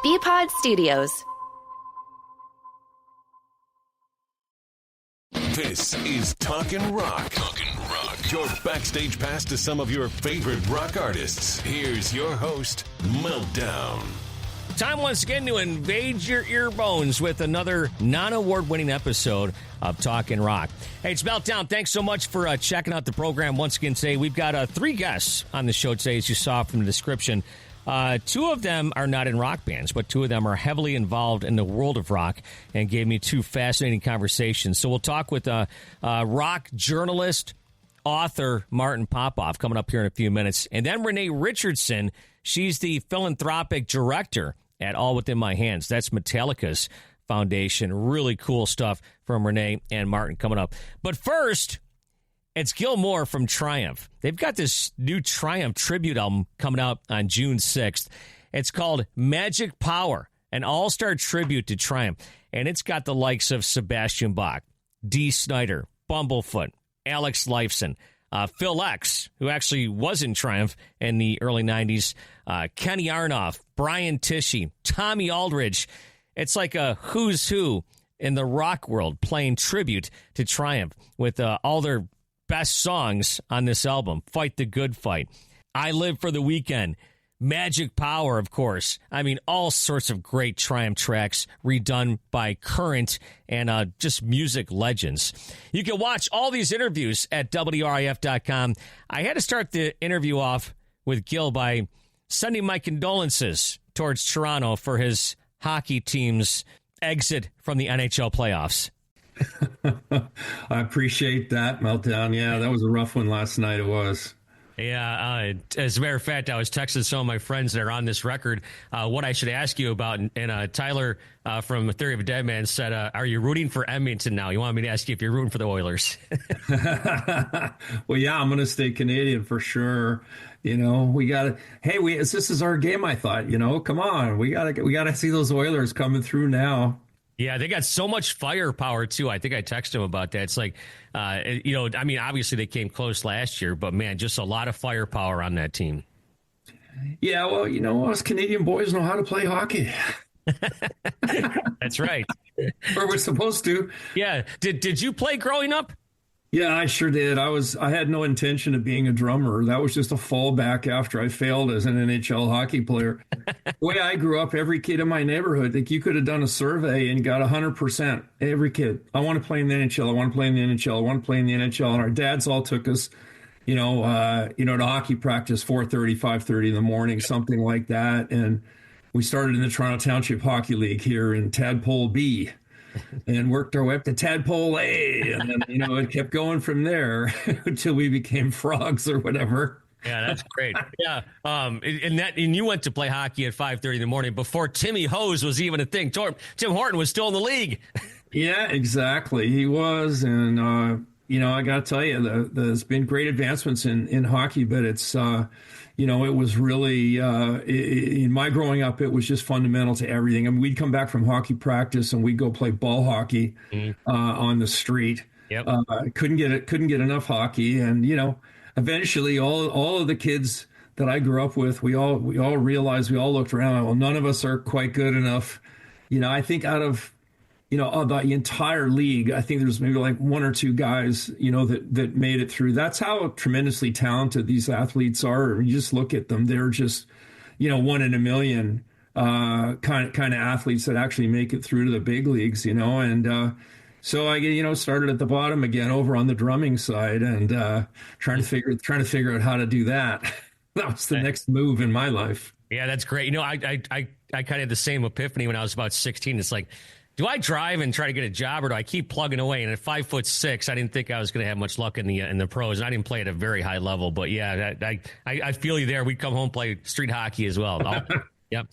BPod Studios. This is Talkin Rock. Talkin Rock. Your backstage pass to some of your favorite rock artists. Here's your host, Meltdown. Time once again to invade your ear bones with another non-award-winning episode of Talkin Rock. Hey, it's Meltdown. Thanks so much for checking out the program once again today. We've got 3 guests on the show today, as you saw from the description. 2 of them are not in rock bands, but 2 of them are heavily involved in the world of rock and gave me 2 fascinating conversations. So we'll talk with rock journalist, author Martin Popoff coming up here in a few minutes. And then Renee Richardson, she's the philanthropic director at All Within My Hands. That's Metallica's foundation. Really cool stuff from Renee and Martin coming up. But first, it's Gil Moore from Triumph. They've got this new Triumph tribute album coming out on June 6th. It's called Magic Power, an all-star tribute to Triumph. And it's got the likes of Sebastian Bach, Dee Snider, Bumblefoot, Alex Lifeson, Phil X, who actually was in Triumph in the early 90s, Kenny Aronoff, Brian Tishy, Tommy Aldridge. It's like a who's who in the rock world playing tribute to Triumph with all their best songs on this album. Fight the Good Fight, I Live for the Weekend, Magic Power, of course. I mean, all sorts of great Triumph tracks redone by current and just music legends. You can watch all these interviews at WRIF.com. I had to start the interview off with Gil by sending my condolences towards Toronto for his hockey team's exit from the NHL playoffs. I appreciate that, Meltdown. Yeah, that was a rough one last night. It was. Yeah, as a matter of fact, I was texting some of my friends that are on this record what I should ask you about, and Tyler from Theory of a Dead Man said, are you rooting for Edmonton now? You want me to ask you if you're rooting for the Oilers? Well, yeah, I'm going to stay Canadian for sure. You know, we got to, hey, this is our game, I thought, come on. We got to see those Oilers coming through now. Yeah, they got so much firepower, too. I think I texted him about that. It's like, I mean, obviously they came close last year, but, man, just a lot of firepower on that team. Yeah, well, us Canadian boys know how to play hockey. That's right. Or we're supposed to. Yeah. Did you play growing up? Yeah, I sure did. I had no intention of being a drummer. That was just a fallback after I failed as an NHL hockey player. The way I grew up, every kid in my neighborhood, like you could have done a survey and got 100%. Every kid, I want to play in the NHL. I want to play in the NHL. I want to play in the NHL. And our dads all took us, to hockey practice 4:30, 5:30 in the morning, something like that. And we started in the Toronto Township Hockey League here in Tadpole B. And worked our way up to Tadpole A, and then it kept going from there until we became frogs or whatever. Yeah, that's great. Yeah, and you went to play hockey at 5:30 in the morning before Timmy Hose was even a thing. Tim Horton was still in the league. Yeah, exactly, he was, and I got to tell you, there's been great advancements in hockey, but it's it was really, in my growing up, it was just fundamental to everything. I mean, we'd come back from hockey practice and we'd go play ball hockey on the street. Yep. Couldn't get enough hockey. And, eventually all of the kids that I grew up with, we all realized, we all looked around, well, none of us are quite good enough. I think out of the entire league, I think there's maybe like 1 or 2 guys, that made it through. That's how tremendously talented these athletes are. You just look at them; they're just, 1 in a million kind of athletes that actually make it through to the big leagues. And so I started at the bottom again, over on the drumming side, and trying to figure out how to do that. That was the next move in my life. Yeah, that's great. I kind of had the same epiphany when I was about 16. It's like, do I drive and try to get a job, or do I keep plugging away? And at 5'6", I didn't think I was going to have much luck in the pros. And I didn't play at a very high level, but yeah, I feel you there. We'd come home, play street hockey as well. Yep.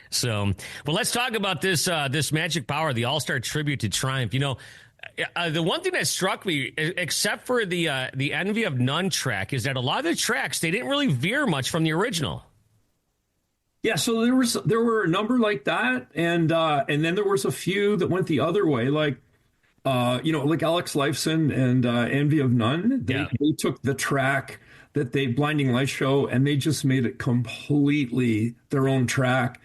So, well, let's talk about this Magic Power, the All-Star tribute to Triumph. The one thing that struck me, except for the Envy of None track, is that a lot of the tracks, they didn't really veer much from the original. Yeah, so there were a number like that, and then there was a few that went the other way, like like Alex Lifeson and Envy of None. They took the track that Blinding Lights show, and they just made it completely their own track.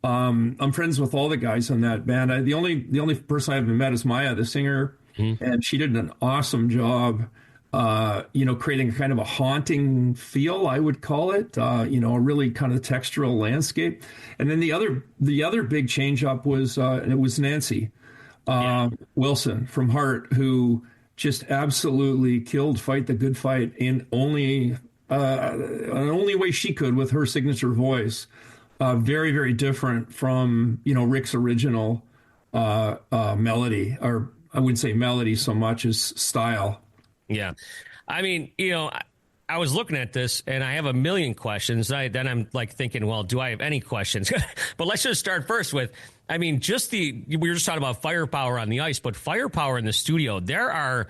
I'm friends with all the guys on that band. The only person I haven't met is Maya, the singer, and she did an awesome job. Creating kind of a haunting feel, I would call it. A really kind of textural landscape. And then the other big change up was it was Nancy Wilson from Heart, who just absolutely killed Fight the Good Fight in only way she could with her signature voice. Very, very different from, Rick's original melody, or I wouldn't say melody so much as style. Yeah. I mean, I was looking at this and I have a million questions. Then I'm like thinking, well, do I have any questions? But let's just start first with, I mean, we were just talking about firepower on the ice, but firepower in the studio. There are,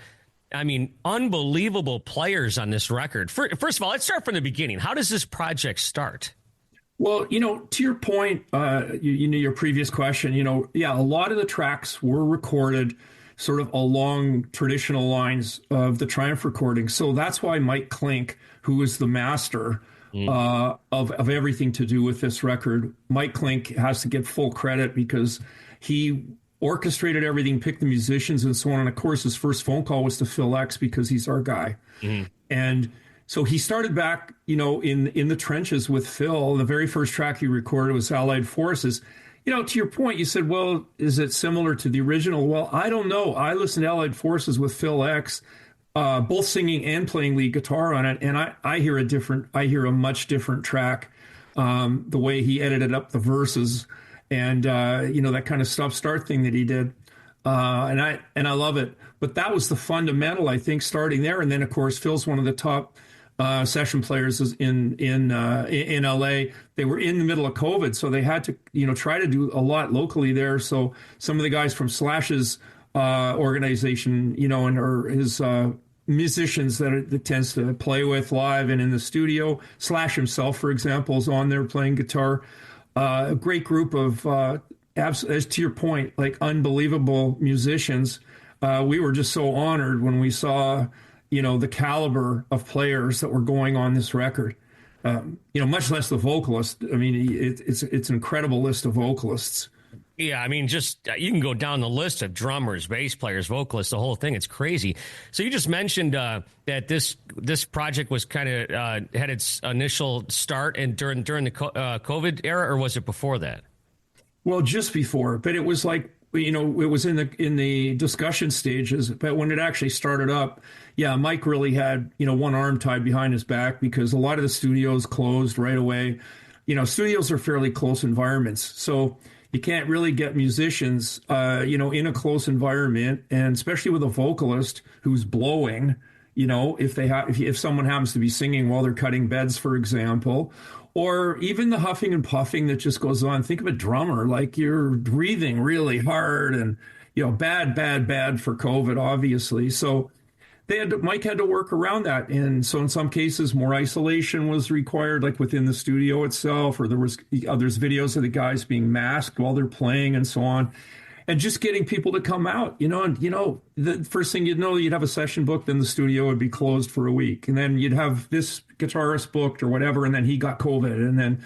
unbelievable players on this record. First of all, let's start from the beginning. How does this project start? Well, to your point, your previous question, a lot of the tracks were recorded sort of along traditional lines of the Triumph recording. So that's why Mike Klink, who is the master of everything to do with this record, Mike Klink has to get full credit because he orchestrated everything, picked the musicians and so on. And of course, his first phone call was to Phil X because he's our guy. And so he started back, in the trenches with Phil. The very first track he recorded was Allied Forces. To your point, you said, well, is it similar to the original? Well, I don't know. I listened to Allied Forces with Phil X, both singing and playing lead guitar on it. And I hear a much different track, the way he edited up the verses and, that kind of stop-start thing that he did. And I love it. But that was the fundamental, I think, starting there. And then, of course, Phil's one of the top session players in LA. They were in the middle of COVID, so they had to, try to do a lot locally there. So some of the guys from Slash's organization, or his musicians that tends to play with live and in the studio. Slash himself, for example, is on there playing guitar. A great group of, as to your point, like unbelievable musicians. We were just so honored when we saw the caliber of players that were going on this record, much less the vocalist. I mean, it's an incredible list of vocalists. Yeah, I mean, just you can go down the list of drummers, bass players, vocalists, the whole thing. It's crazy. So you just mentioned that this project was kind of had its initial start and during the COVID era, or was it before that? Well, just before, but it was like, it was in the discussion stages, but when it actually started up, Mike really had, one arm tied behind his back because a lot of the studios closed right away. Studios are fairly close environments, so you can't really get musicians, in a close environment, and especially with a vocalist who's blowing, if someone happens to be singing while they're cutting beds, for example, or even the huffing and puffing that just goes on. Think of a drummer, like you're breathing really hard and, bad for COVID, obviously. So Mike had to work around that. And so in some cases, more isolation was required, like within the studio itself, or there's videos of the guys being masked while they're playing and so on. And just getting people to come out, the first thing you'd know, you'd have a session booked, then the studio would be closed for a week. And then you'd have this guitarist booked or whatever, and then he got COVID. And then,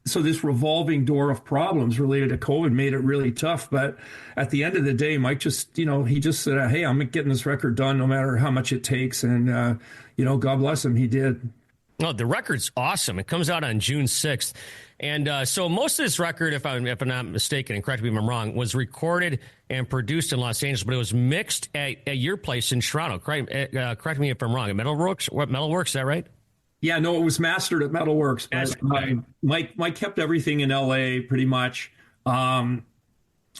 so this revolving door of problems related to COVID made it really tough. But at the end of the day, Mike just, he just said, hey, I'm getting this record done no matter how much it takes. And, God bless him, he did. Oh, the record's awesome. It comes out on June 6th. And so most of this record, if I'm not mistaken, and correct me if I'm wrong, was recorded and produced in Los Angeles, but it was mixed at your place in Toronto. Correct me if I'm wrong. At Metalworks, is that right? Yeah, no, it was mastered at Metalworks. But, Mike kept everything in LA pretty much. And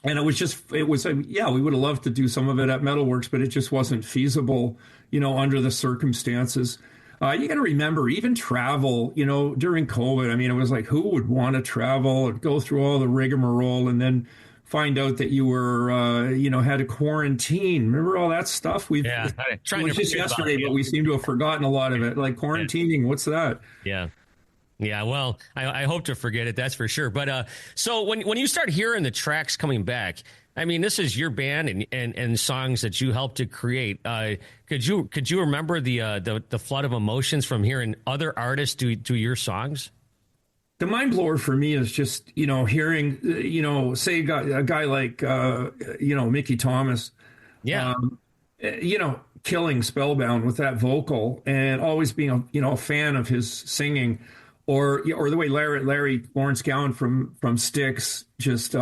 we would have loved to do some of it at Metalworks, but it just wasn't feasible, under the circumstances. You got to remember, even travel, during COVID, I mean, it was like, who would want to travel and go through all the rigmarole and then find out that you were, had to quarantine? Remember all that stuff? It was just yesterday, but we seem to have forgotten a lot of it. Like quarantining, what's that? Yeah. Yeah, well, I hope to forget it, that's for sure. But so when you start hearing the tracks coming back, I mean, this is your band and songs that you helped to create. Could you remember the flood of emotions from hearing other artists do your songs? The mind blower for me is just, hearing, say a guy like, Mickey Thomas, Yeah. killing Spellbound with that vocal and always being a fan of his singing, or the way Larry Lawrence Gowan from Styx just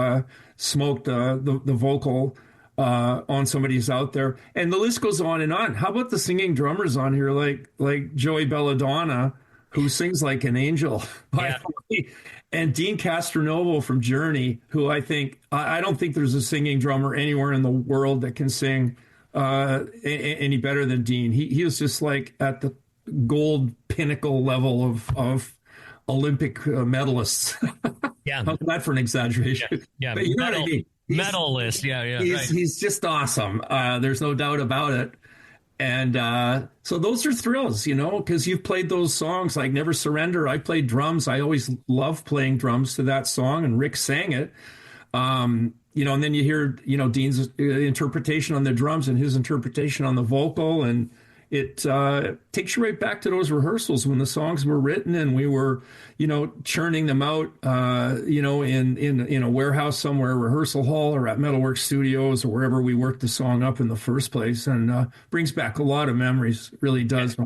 smoked the vocal on Somebody Who's Out There, and the list goes on and on. How about the singing drummers on here, like Joey Belladonna, who sings like an angel, by the way, and Dean Castronovo from Journey, who I don't think there's a singing drummer anywhere in the world that can sing any better than Dean. He was just like at the gold pinnacle level of Olympic medalists. Yeah. How's that for an exaggeration? Yeah. But you know what I mean? Medalist. Yeah. He's just awesome. There's no doubt about it. And so those are thrills, because you've played those songs like Never Surrender. I played drums. I always love playing drums to that song, and Rick sang it. And then you hear, Dean's interpretation on the drums and his interpretation on the vocal, and it takes you right back to those rehearsals when the songs were written and we were, churning them out, in a warehouse somewhere, a rehearsal hall, or at Metalworks Studios, or wherever we worked the song up in the first place, and brings back a lot of memories. Really does.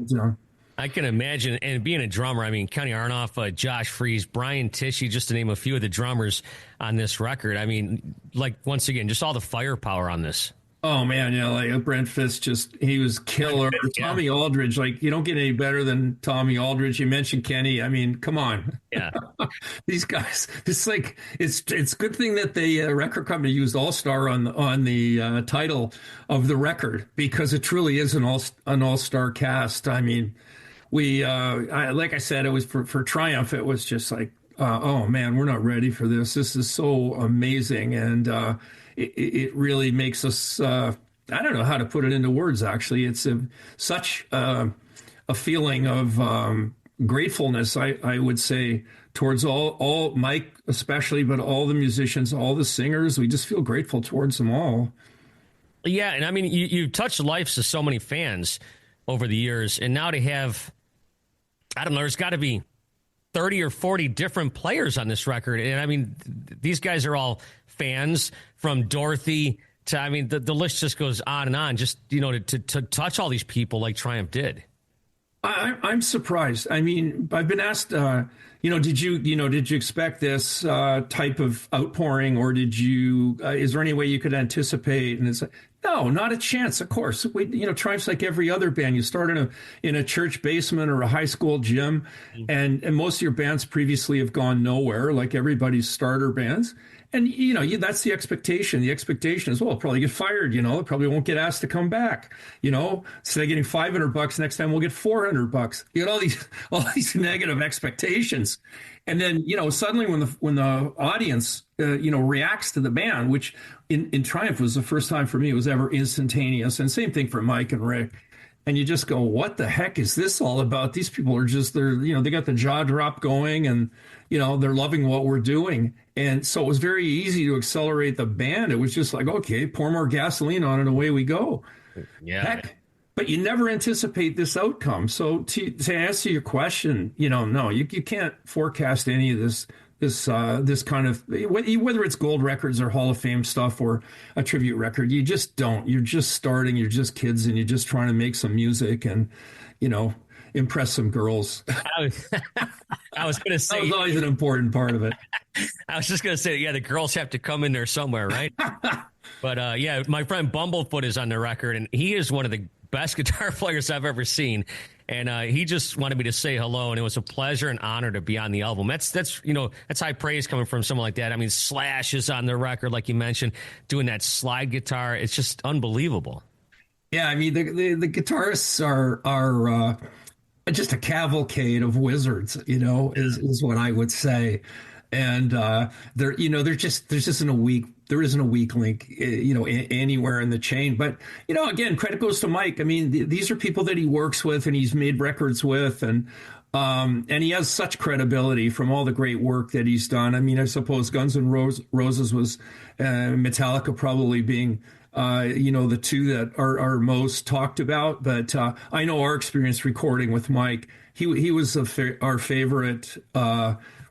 I can imagine, and being a drummer, I mean, Kenny Arnoff, Josh Freese, Brian Tishy, just to name a few of the drummers on this record. I mean, like, once again, just all the firepower on this. Oh, man, like Brent Fisk, he was killer. Yeah. Tommy Aldridge, like, you don't get any better than Tommy Aldridge. You mentioned Kenny. I mean, come on. Yeah. These guys, it's like, it's good thing that the record company used All-Star on the title of the record, because it truly is an all-star cast. I mean, like I said, it was for Triumph. It was just like, oh man, we're not ready for this. This is so amazing, and it really makes us. I don't know how to put it into words. Actually, it's such a feeling of gratefulness. I would say towards all Mike especially, but all the musicians, all the singers. We just feel grateful towards them all. Yeah, and I mean, you touched the lives of so many fans over the years, and now to have, I don't know, there's got to be 30 or 40 different players on this record. And I mean, these guys are all fans, from Dorothy to, I mean, the list just goes on and on, just, to touch all these people like Triumph did. I'm surprised. I mean, I've been asked, did you expect this type of outpouring, or is there any way you could anticipate? And it's like, no, not a chance. Of course, Triumph's like every other band. You start in a church basement or a high school gym, and most of your bands previously have gone nowhere, like everybody's starter bands. And, that's the expectation. The expectation is, well, I'll probably get fired, probably won't get asked to come back, instead of getting $500 next time, we'll get $400. You get all these negative expectations. And then, suddenly when the audience, reacts to the band, which in Triumph was the first time for me it was ever instantaneous. And same thing for Mike and Rick. And you just go, what the heck is this all about? These people are they got the jaw drop going, and, they're loving what we're doing. And so it was very easy to accelerate the band. It was just like, okay, pour more gasoline on it, away we go. Yeah. Heck, but you never anticipate this outcome. So to answer your question, no, you can't forecast any of this kind of, whether it's gold records or Hall of Fame stuff or a tribute record. You just don't. You're just starting. You're just kids, and you're just trying to make some music and, impress some girls. I was going to say, that was always an important part of it. I was just going to say, yeah, the girls have to come in there somewhere, right? But yeah, my friend Bumblefoot is on the record, and he is one of the best guitar players I've ever seen. And he just wanted me to say hello, and it was a pleasure and honor to be on the album. That's high praise coming from someone like that. I mean, Slash is on the record, like you mentioned, doing that slide guitar. It's just unbelievable. Yeah, I mean, the guitarists are just a cavalcade of wizards, is what I would say. And there isn't a weak link, anywhere in the chain. But, again, credit goes to Mike. I mean, these are people that he works with and he's made records with, and he has such credibility from all the great work that he's done. I mean, I suppose Guns N' Roses was Metallica probably being the two that are most talked about. But I know our experience recording with Mike, he was our favorite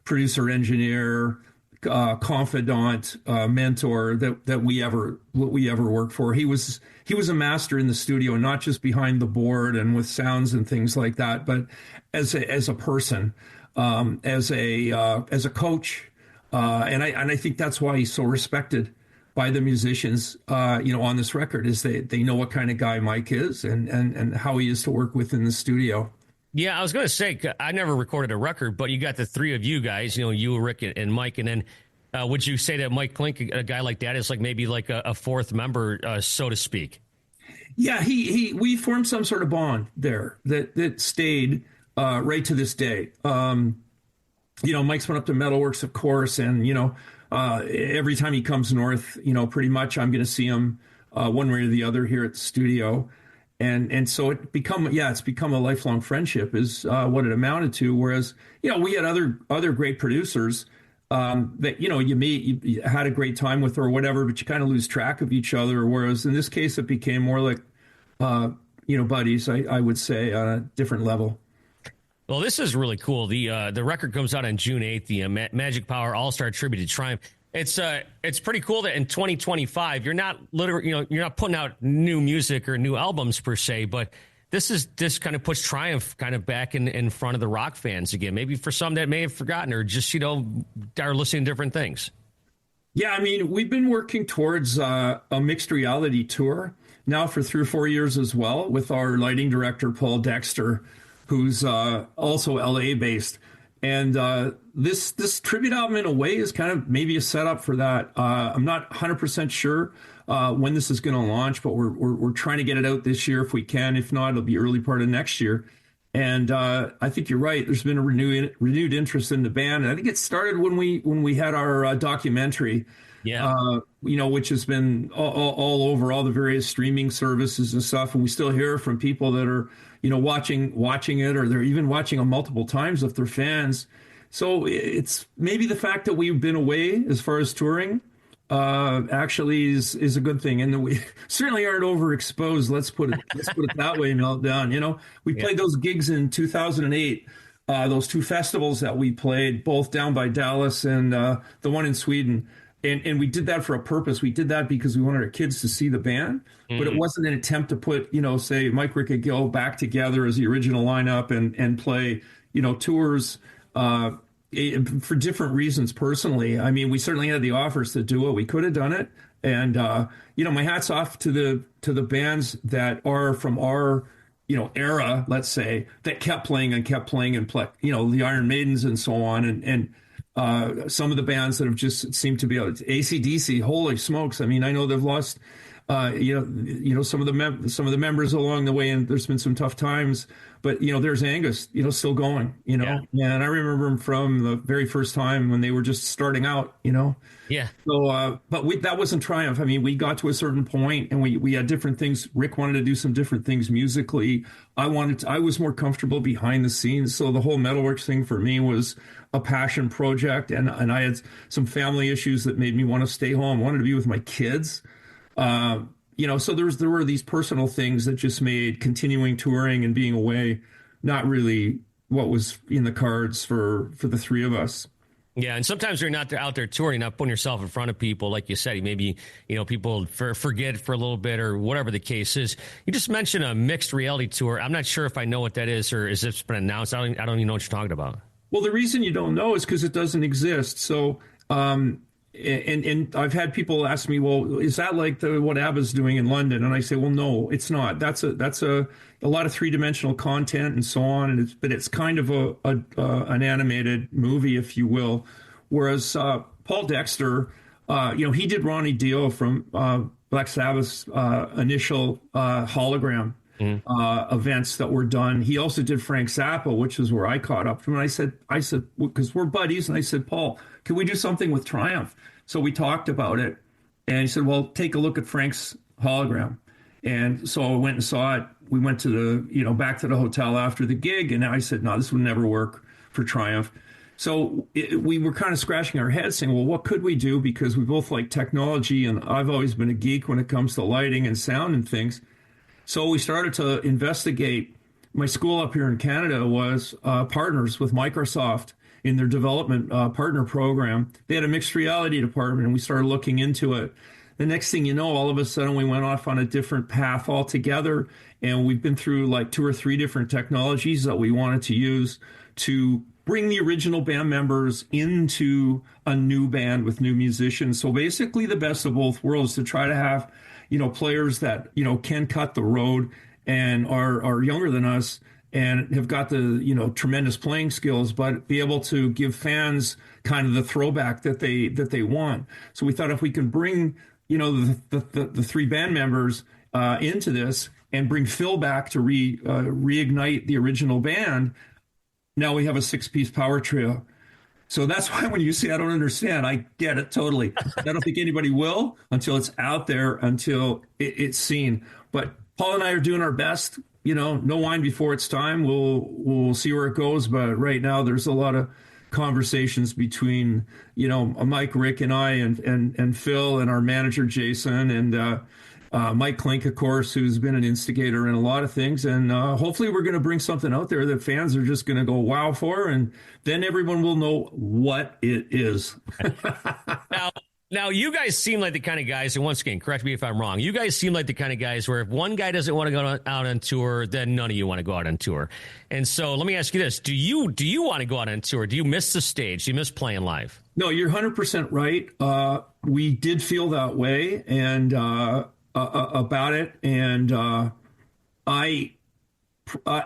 producer, engineer, confidant, mentor that we ever worked for. He was a master in the studio, not just behind the board and with sounds and things like that, but as a person, as a coach, and I think that's why he's so respected by the musicians, on this record, is they know what kind of guy Mike is and how he is to work with in the studio. Yeah, I was going to say, I never recorded a record, but you got the three of you guys, you, Rick, and Mike, and then would you say that Mike Klink, a guy like that, is like maybe like a fourth member, so to speak? Yeah, we formed some sort of bond there that stayed right to this day. Mike's went up to Metalworks, of course, and every time he comes north, pretty much I'm going to see him one way or the other here at the studio. And so it's become a lifelong friendship is what it amounted to. Whereas, we had other great producers that, you meet, you had a great time with or whatever, but you kind of lose track of each other. Whereas in this case, it became more like, buddies, I would say, on a different level. Well, this is really cool. The record comes out on June 8th, the Magic Power All-Star Tribute to Triumph. It's pretty cool that in 2025 you're not you're not putting out new music or new albums per se, but this kind of puts Triumph kind of back in front of the rock fans again. Maybe for some that may have forgotten or just are listening to different things. Yeah, I mean, we've been working towards a mixed reality tour now for 3 or 4 years as well with our lighting director Paul Dexter, who's also LA based. And this tribute album, in a way, is kind of maybe a setup for that. I'm not 100% sure when this is going to launch, but we're trying to get it out this year if we can. If not, it'll be early part of next year. And I think you're right. There's been a renewed interest in the band. And I think it started when we had our documentary. Yeah. Which has been all over all the various streaming services and stuff. And we still hear from people that are, watching it, or they're even watching it multiple times if they're fans. So it's maybe the fact that we've been away as far as touring actually is a good thing. And we certainly aren't overexposed. Let's put it that way, Meltdown. We played those gigs in 2008. Those 2 festivals that we played, both down by Dallas and the one in Sweden. And we did that for a purpose. We did that because we wanted our kids to see the band, but it wasn't an attempt to put, say, Mike, Rick, and Gil back together as the original lineup and play, tours for different reasons personally. I mean, we certainly had the offers to do it. We could have done it. And, my hat's off to the bands that are from our, era, let's say, that kept playing and play, the Iron Maidens and so on. And some of the bands that have just seemed to be AC/DC. Holy smokes! I mean, I know they've lost, some of the members along the way, and there's been some tough times. But there's Angus, still going. Yeah. And I remember him from the very first time when they were just starting out. Yeah. So, but that wasn't Triumph. I mean, we got to a certain point, and we had different things. Rick wanted to do some different things musically. I was more comfortable behind the scenes. So the whole Metalworks thing for me was a passion project, and I had some family issues that made me want to stay home. I wanted to be with my kids. So there were these personal things that just made continuing touring and being away not really what was in the cards for the three of us. Yeah, and sometimes you're not out there touring, not putting yourself in front of people, like you said. Maybe people forget for a little bit or whatever the case is. You just mentioned a mixed reality tour. I'm not sure if I know what that is or is it's been announced. I don't even know what you're talking about. Well, the reason you don't know is because it doesn't exist. So, and I've had people ask me, well, is that like what ABBA's doing in London? And I say, well, no, it's not. That's a lot of 3-dimensional content and so on. But it's kind of an animated movie, if you will. Whereas Paul Dexter, he did Ronnie Dio from Black Sabbath's initial hologram events that were done. He also did Frank Zappa, which is where I caught up from. And I said, because we're buddies, and I said, Paul, can we do something with Triumph? So we talked about it, and he said, well, take a look at Frank's hologram. And so I went and saw it. We went to back to the hotel after the gig, and I said, no, this would never work for Triumph. So we were kind of scratching our heads saying, well, what could we do? Because we both like technology, and I've always been a geek when it comes to lighting and sound and things. So we started to investigate. My school up here in Canada was partners with Microsoft in their development partner program. They had a mixed reality department, and we started looking into it. The next thing you know, all of a sudden we went off on a different path altogether, and we've been through like 2 or 3 different technologies that we wanted to use to bring the original band members into a new band with new musicians. So basically the best of both worlds, to try to have, players that, can cut the road and are younger than us and have got the, tremendous playing skills, but be able to give fans kind of the throwback that they want. So we thought if we can bring, the 3 band members into this and bring Phil back to reignite the original band, now we have a 6-piece power trio. So that's why when you say I don't understand, I get it totally. I don't think anybody will until it's out there, until it's seen. But Paul and I are doing our best. No wine before it's time. We'll see where it goes. But right now, there's a lot of conversations between Mike, Rick, and I, and Phil, and our manager Jason, and Mike Klink, of course, who's been an instigator in a lot of things. And hopefully we're going to bring something out there that fans are just going to go wow for, and then everyone will know what it is. Now, you guys seem like the kind of guys, and once again, correct me if I'm wrong, you guys seem like the kind of guys where if one guy doesn't want to go out on tour, then none of you want to go out on tour. And so let me ask you this. Do you want to go out on tour? Do you miss the stage? Do you miss playing live? No, you're 100% right. We did feel that way and about it. And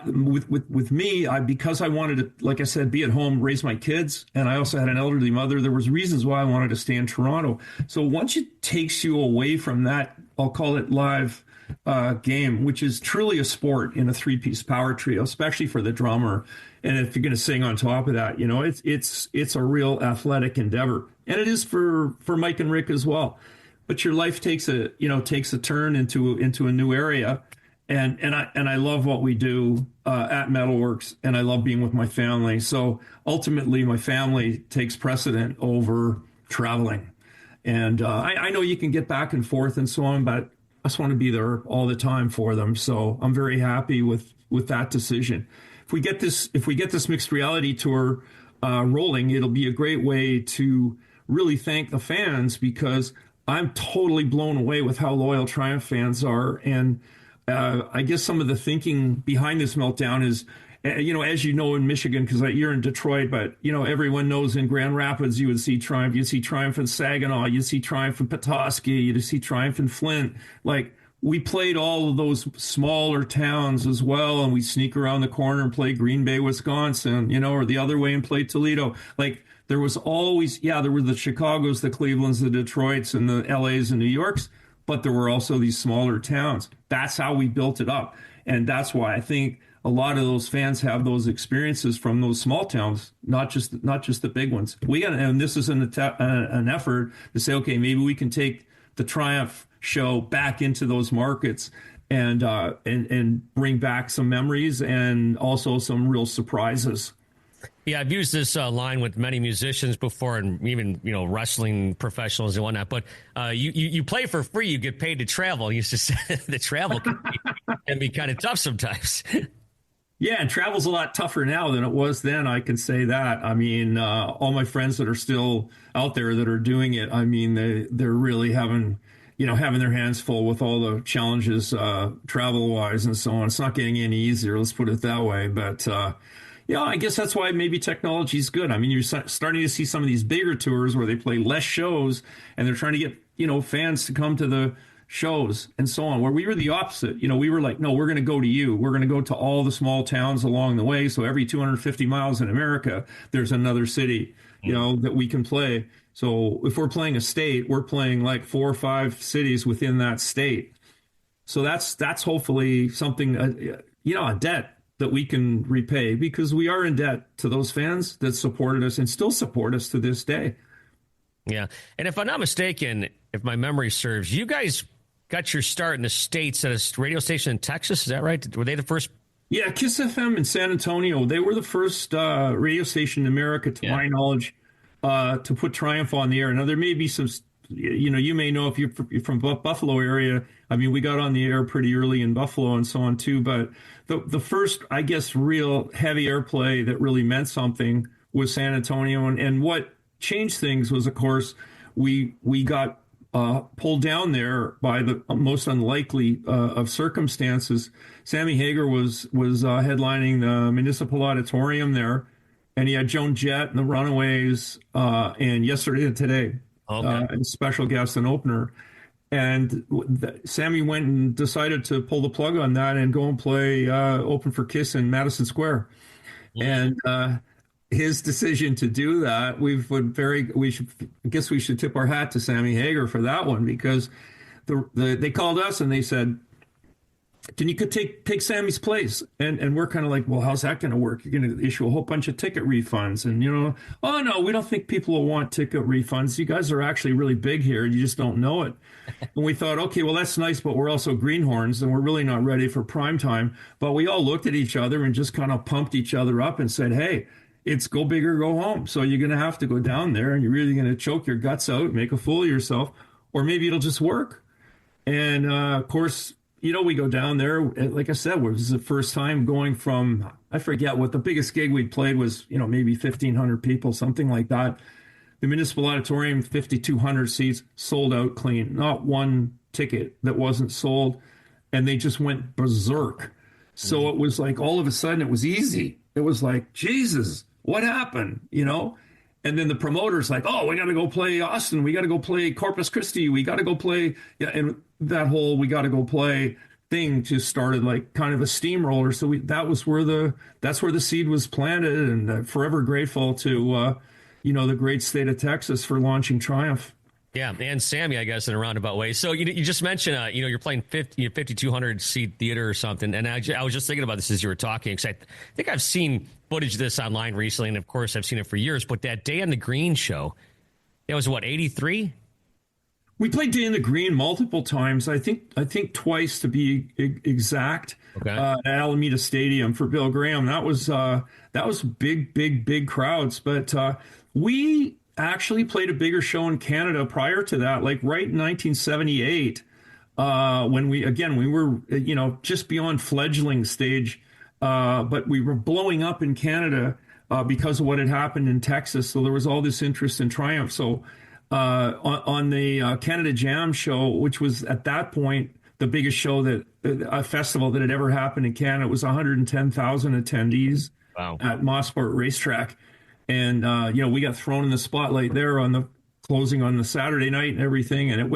with me, because I wanted to, like I said, be at home, raise my kids, and I also had an elderly mother, there was reasons why I wanted to stay in Toronto. So once it takes you away from that, I'll call it live game, which is truly a sport in a 3-piece power trio, especially for the drummer. And if you're going to sing on top of that, it's a real athletic endeavor, and it is for Mike and Rick as well. But your life takes a turn into a new area. And I love what we do at Metalworks, and I love being with my family. So ultimately, my family takes precedent over traveling. And I know you can get back and forth and so on, but I just want to be there all the time for them. So I'm very happy with that decision. If we get this mixed reality tour rolling, it'll be a great way to really thank the fans, because I'm totally blown away with how loyal Triumph fans are. And I guess some of the thinking behind this meltdown is, as you know, in Michigan, because you're in Detroit, but, everyone knows in Grand Rapids, you would see Triumph. You'd see Triumph in Saginaw. You'd see Triumph in Petoskey. You'd see Triumph in Flint. Like, we played all of those smaller towns as well, and we sneak around the corner and play Green Bay, Wisconsin, or the other way and play Toledo. Like, there was always, there were the Chicagos, the Clevelands, the Detroits, and the LAs and New Yorks. But there were also these smaller towns. That's how we built it up. And that's why I think a lot of those fans have those experiences from those small towns, not just the big ones. And this is an effort to say, okay, maybe we can take the Triumph show back into those markets and bring back some memories and also some real surprises. Yeah, I've used this line with many musicians before, and even wrestling professionals and whatnot. But you play for free, you get paid to travel. You used to say the travel can be kind of tough sometimes. Yeah, and travel's a lot tougher now than it was then. I can say that. I mean, all my friends that are still out there that are doing it, I mean, they're really having their hands full with all the challenges travel wise and so on. It's not getting any easier. Let's put it that way. But I guess that's why maybe technology is good. I mean, you're starting to see some of these bigger tours where they play less shows and they're trying to get, fans to come to the shows and so on, where we were the opposite. We were like, no, we're going to go to you. We're going to go to all the small towns along the way. So every 250 miles in America, there's another city, that we can play. So if we're playing a state, we're playing like 4 or 5 cities within that state. So that's hopefully something, a debt that we can repay, because we are in debt to those fans that supported us and still support us to this day. Yeah. And if I'm not mistaken, if my memory serves, you guys got your start in the States at a radio station in Texas. Is that right? Were they the first? Yeah. Kiss FM in San Antonio. They were the first radio station in America, to my knowledge, to put Triumph on the air. Now, there may be some, you may know if you're from Buffalo area. I mean, we got on the air pretty early in Buffalo and so on too. But the first, I guess, real heavy airplay that really meant something was San Antonio. And what changed things was, of course, we got pulled down there by the most unlikely of circumstances. Sammy Hagar was headlining the Municipal Auditorium there, and he had Joan Jett and the Runaways, and Yesterday and Today, and special guest and opener. And Sammy went and decided to pull the plug on that and go and play open for Kiss in Madison Square. Yeah. And his decision to do that, we should tip our hat to Sammy Hagar for that one, because they called us and they said, "Can you take Sammy's place?" And we're kind of like, well, how's that going to work? You're going to issue a whole bunch of ticket refunds, and oh no, we don't think people will want ticket refunds. You guys are actually really big here, and you just don't know it. And we thought, okay, well, that's nice, but we're also greenhorns, and we're really not ready for prime time. But we all looked at each other and just kind of pumped each other up and said, hey, it's go big or go home. So you're going to have to go down there, and you're really going to choke your guts out, make a fool of yourself, or maybe it'll just work. And of course, we go down there. Like I said, it was the first time going from, I forget what the biggest gig we'd played was, maybe 1,500 people, something like that. The Municipal Auditorium, 5,200 seats, sold out clean. Not one ticket that wasn't sold. And they just went berserk. So it was like all of a sudden it was easy. It was like, Jesus, what happened? And then the promoter's like, oh, we got to go play Austin. We got to go play Corpus Christi. We got to go play. Yeah, and that whole we got to go play thing just started like kind of a steamroller. So that's where the seed was planted, and forever grateful to, the great state of Texas for launching Triumph. Yeah, and Sammy, I guess, in a roundabout way. So you just mentioned, you're playing 5,200 seat theater or something, and I was just thinking about this as you were talking, because I think I've seen footage of this online recently, and of course I've seen it for years. But that Day on the Green show, it was what, 83? We played Day in the Green multiple times. I think twice to be exact. Okay. At Alameda Stadium for Bill Graham. That was big crowds. But we actually played a bigger show in Canada prior to that, like right in 1978, when we were just beyond fledgling stage, but we were blowing up in Canada because of what had happened in Texas. So there was all this interest in Triumph. So on the Canada Jam show, which was at that point the biggest show a festival that had ever happened in Canada, it was 110,000 attendees. Wow. At Mossport Racetrack. And, we got thrown in the spotlight there on the closing on the Saturday night and everything. And it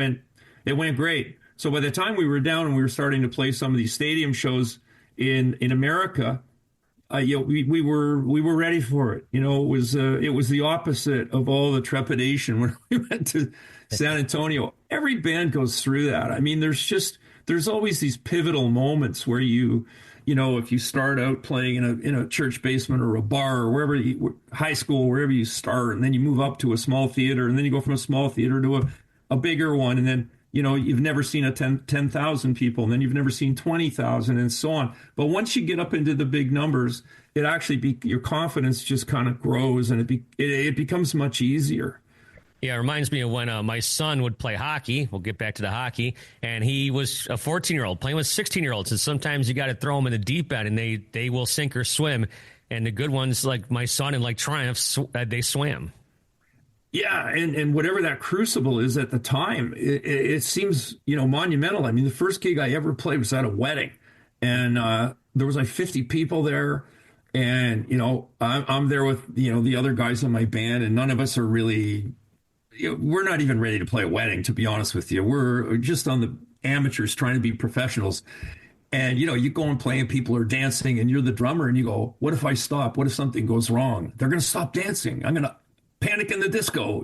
went great. So by the time we were down and we were starting to play some of these stadium shows in America, we were ready for it. It was the opposite of all the trepidation when we went to San Antonio. Every band goes through that. I mean, there's always these pivotal moments where if you start out playing in a church basement or a bar or wherever high school, wherever you start, and then you move up to a small theater, and then you go from a small theater to a bigger one, and then you've never seen 10,000 people, and then you've never seen 20,000, and so on. But once you get up into the big numbers, it actually your confidence just kind of grows, and it becomes much easier. Yeah, it reminds me of when my son would play hockey. We'll get back to the hockey. And he was a 14-year-old playing with 16-year-olds. And sometimes you got to throw them in the deep end, and they will sink or swim. And the good ones, like my son and like Triumph, they swam. Yeah, and whatever that crucible is at the time, it seems, monumental. I mean, the first gig I ever played was at a wedding. And there was like 50 people there. And, I'm there with, the other guys in my band, and none of us are really... We're not even ready to play a wedding, to be honest with you. We're just on the amateurs trying to be professionals. And, you go and play and people are dancing and you're the drummer and you go, what if I stop? What if something goes wrong? They're going to stop dancing. I'm going to panic in the disco.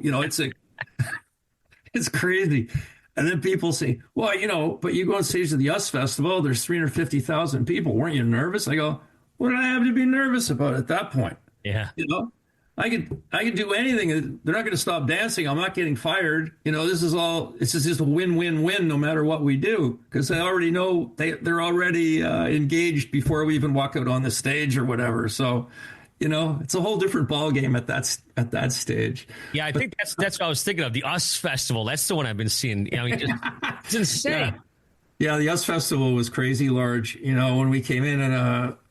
It's crazy. And then people say, well, but you go on stage at the US Festival, there's 350,000 people. Weren't you nervous? I go, what did I have to be nervous about at that point? Yeah. I could do anything. They're not going to stop dancing. I'm not getting fired. This is just a win-win-win no matter what we do, because they already know they're already engaged before we even walk out on the stage or whatever. So, it's a whole different ballgame at that stage. Yeah, I think that's what I was thinking of. The US Festival. That's the one I've been seeing. It's insane. Yeah, the US Festival was crazy large. You know, when we came in and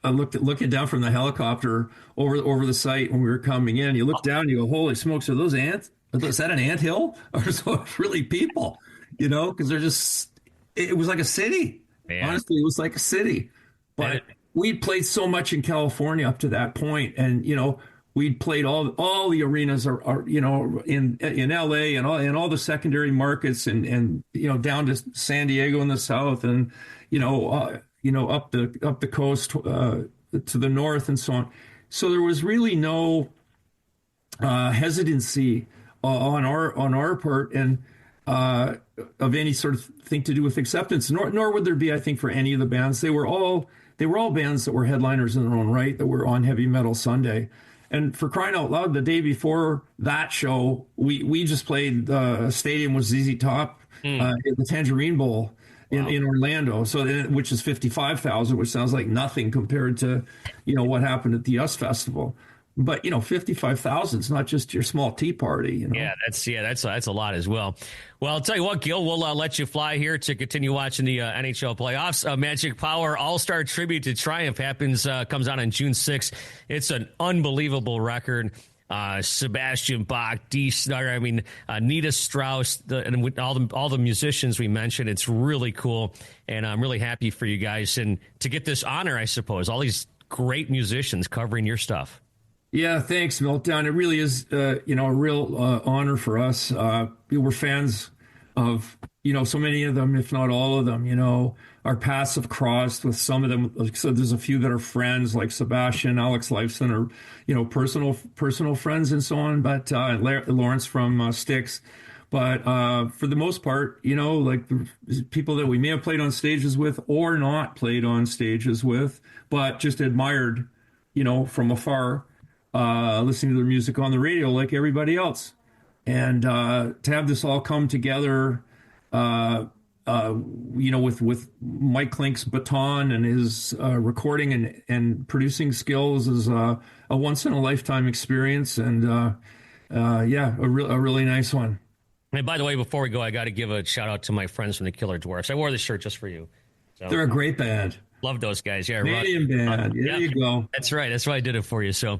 I looking down from the helicopter over the site when we were coming in, you look down, you go, "Holy smokes, are those ants? Is that an ant hill, or is it really people?" You know, because they're just. It was like a city. Yeah. Honestly, it was like a city. But we'd played so much in California up to that point, and you know, we'd played all the arenas are you know in LA and all the secondary markets and you know down to San Diego in the south and you know up the coast to the north and so on. So there was really no hesitancy on our part and of any sort of thing to do with acceptance, nor would there be, I think, for any of the bands. They were all bands that were headliners in their own right that were on Heavy Metal Sunday. And for crying out loud, the day before that show, we just played a stadium with ZZ Top at the Tangerine Bowl in Orlando, which is 55,000, which sounds like nothing compared to you know what happened at the US Festival. But you know, 55,000 is not just your small tea party. You know? Yeah, that's a lot as well. Well, I'll tell you what, Gil, we'll let you fly here to continue watching the NHL playoffs. Magic Power All-Star Tribute to Triumph comes out on June 6th. It's an unbelievable record. Sebastian Bach, Dee Snider, I mean, Nita Strauss, and with all the musicians we mentioned. It's really cool, and I'm really happy for you guys and to get this honor, I suppose. All these great musicians covering your stuff. Yeah, thanks, Meltdown. It really is, you know, a real honor for us. We're fans of, you know, so many of them, if not all of them. You know, our paths have crossed with some of them. So there's a few that are friends, like Sebastian, Alex Lifeson, or you know, personal friends and so on. But Lawrence from Styx. But for the most part, you know, like the people that we may have played on stages with or not played on stages with, but just admired, you know, from afar. Listening to their music on the radio like everybody else. And to have this all come together, you know, with Mike Klink's baton and his recording and producing skills is a once-in-a-lifetime experience. And, yeah, a really nice one. And by the way, before we go, I got to give a shout-out to my friends from the Killer Dwarfs. I wore this shirt just for you. So. They're a great band. Love those guys. Yeah, Canadian band. There you go. That's right. That's why I did it for you. So,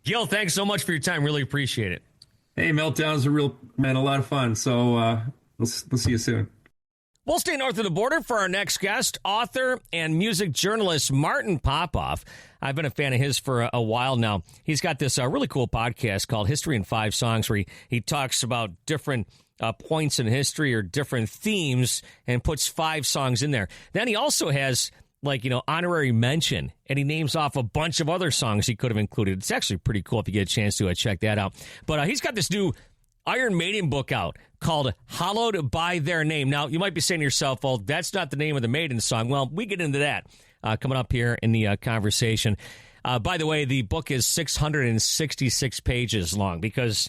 Gil, thanks so much for your time. Really appreciate it. Hey, Meltdown's a lot of fun. So we'll see you soon. We'll stay north of the border for our next guest, author and music journalist Martin Popoff. I've been a fan of his for a while now. He's got this really cool podcast called History in 5 Songs where he talks about different points in history or different themes and puts 5 songs in there. Then he also has like, you know, honorary mention, and he names off a bunch of other songs he could have included. It's actually pretty cool if you get a chance to check that out. But he's got this new Iron Maiden book out called Hallowed By Their Name. Now, you might be saying to yourself, well, that's not the name of the Maiden song. Well, we get into that coming up here in the conversation. By the way, the book is 666 pages long because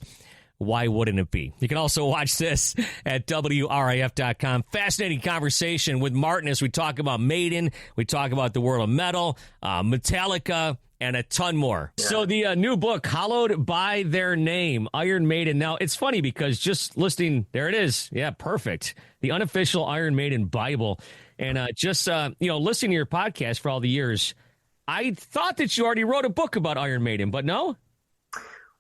why wouldn't it be? You can also watch this at WRIF.com. Fascinating conversation with Martin as we talk about Maiden, we talk about the world of metal, Metallica, and a ton more. Yeah. So the new book, Hallowed By Their Name, Iron Maiden. Now, it's funny because just listening, there it is. Yeah, perfect. The unofficial Iron Maiden Bible. And just, you know, listening to your podcast for all the years, I thought that you already wrote a book about Iron Maiden, but no?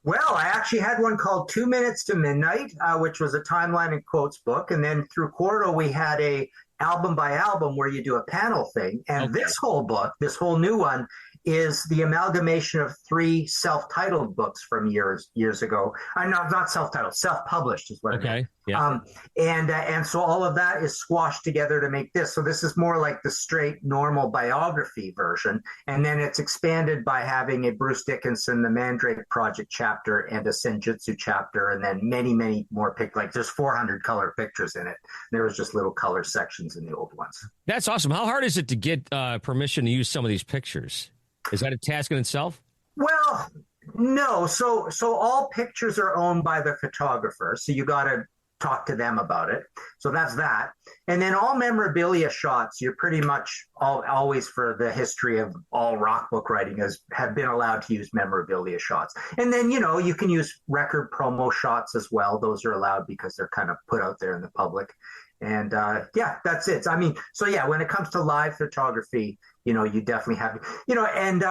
Well, I actually had one called 2 Minutes to Midnight, which was a timeline and quotes book. And then through Quarto, we had a album by album where you do a panel thing. And This whole book, this whole new one, is the amalgamation of 3 self-titled books from years ago. Not self-titled, self-published is what it is. Yeah. And so all of that is squashed together to make this. So this is more like the straight normal biography version. And then it's expanded by having a Bruce Dickinson, the Mandrake Project chapter and a Senjutsu chapter. And then many, many more like there's 400 color pictures in it. There was just little color sections in the old ones. That's awesome. How hard is it to get permission to use some of these pictures? Is that a task in itself? Well, no. So all pictures are owned by the photographer. So you got to talk to them about it. So that's that. And then all memorabilia shots, you're pretty much always for the history of all rock book writing have been allowed to use memorabilia shots. And then, you know, you can use record promo shots as well. Those are allowed because they're kind of put out there in the public. And yeah, that's it. I mean, so yeah, when it comes to live photography, you definitely have, and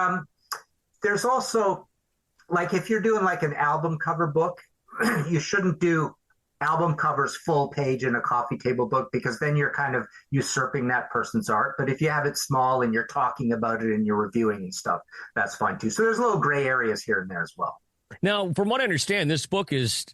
there's also, like, if you're doing like an album cover book, you shouldn't do album covers full page in a coffee table book, because then you're kind of usurping that person's art. But if you have it small and you're talking about it and you're reviewing and stuff, that's fine too. So there's little gray areas here and there as well. Now, from what I understand, this book is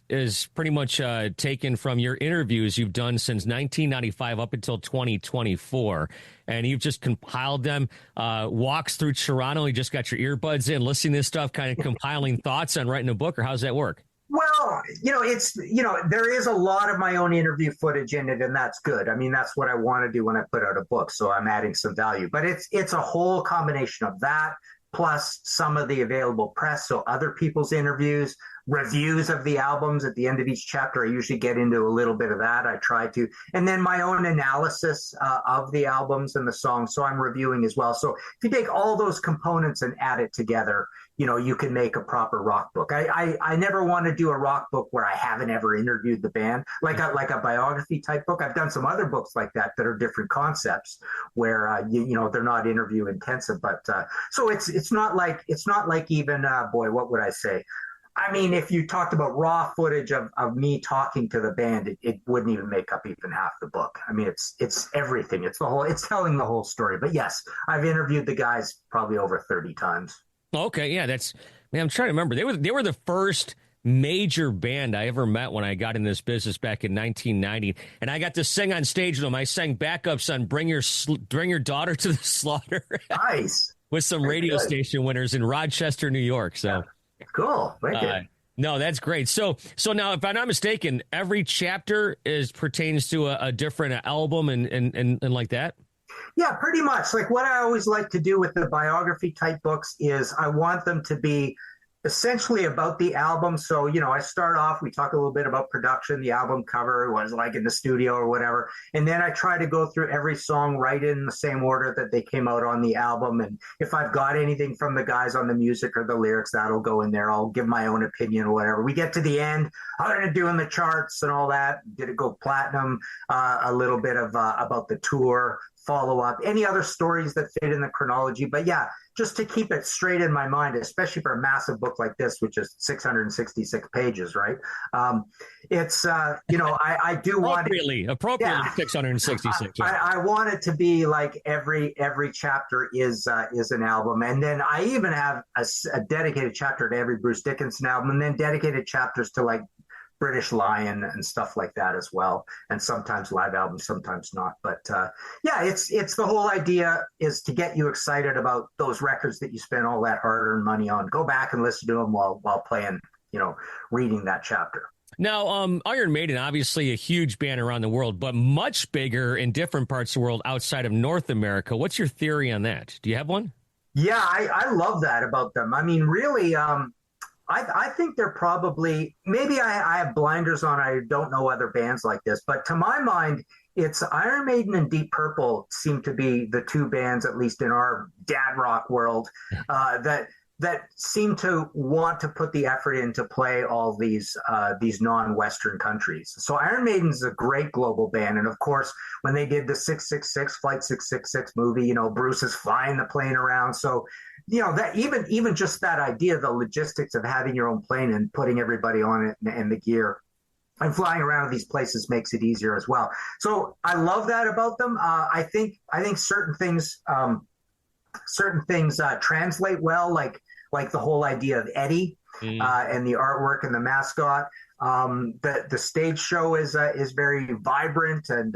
pretty much taken from your interviews you've done since 1995 up until 2024, and you've just compiled them. Walks through Toronto, you just got your earbuds in, listening to this stuff, kind of compiling thoughts on writing a book, or how's that work? Well, there is a lot of my own interview footage in it, and that's good. I mean, that's what I want to do when I put out a book, so I'm adding some value. But it's a whole combination of that, plus some of the available press, so other people's interviews, reviews of the albums. At the end of each chapter, I usually get into a little bit of that. I try to. And then my own analysis of the albums and the songs, so I'm reviewing as well. So if you take all those components and add it together, you can make a proper rock book. I never want to do a rock book where I haven't ever interviewed the band, like a biography type book. I've done some other books like that are different concepts where they're not interview intensive, but so it's not like even boy, what would I say? I mean, if you talked about raw footage of me talking to the band, it wouldn't even make up even half the book. I mean, it's everything. It's telling the whole story. But yes, I've interviewed the guys probably over 30 times. Okay, yeah, I'm trying to remember. They were the first major band I ever met when I got in this business back in 1990, and I got to sing on stage with them. I sang backups on Bring Your Daughter to the Slaughter. Nice. With some radio station winners in Rochester, New York. So yeah. Cool. No, that's great. So now, if I'm not mistaken, every chapter pertains to a different album and like that. Yeah, pretty much. Like, what I always like to do with the biography type books is I want them to be essentially about the album. So, I start off, we talk a little bit about production, the album cover, what it's like in the studio or whatever. And then I try to go through every song right in the same order that they came out on the album. And if I've got anything from the guys on the music or the lyrics, that'll go in there. I'll give my own opinion or whatever. We get to the end, how did it do in the charts and all that? Did it go platinum? A little bit of about the tour, follow up, any other stories that fit in the chronology. But yeah, just to keep it straight in my mind, especially for a massive book like this, which is 666 pages, right? It's, I do want appropriately 666. I want it to be like every chapter is an album. And then I even have a dedicated chapter to every Bruce Dickinson album, and then dedicated chapters to like British Lion and stuff like that as well, and sometimes live albums, sometimes not. But yeah, it's the whole idea is to get you excited about those records that you spent all that hard-earned money on. Go back and listen to them while playing, reading that chapter. Now, Iron Maiden, obviously a huge band around the world, but much bigger in different parts of the world outside of North America. What's your theory on that? Do you have one? Yeah, I love that about them. I mean, really, I think they're probably, maybe I have blinders on. I don't know other bands like this, but to my mind, it's Iron Maiden and Deep Purple seem to be the two bands, at least in our dad rock world, that seem to want to put the effort in to play all these non-Western countries. So Iron Maiden's a great global band, and of course, when they did the Flight 666 movie, Bruce is flying the plane around. So, that even just that idea, the logistics of having your own plane and putting everybody on it and the gear and flying around to these places makes it easier as well. So I love that about them. I think certain things translate well, like the whole idea of Eddie and the artwork and the mascot. The stage show is very vibrant, and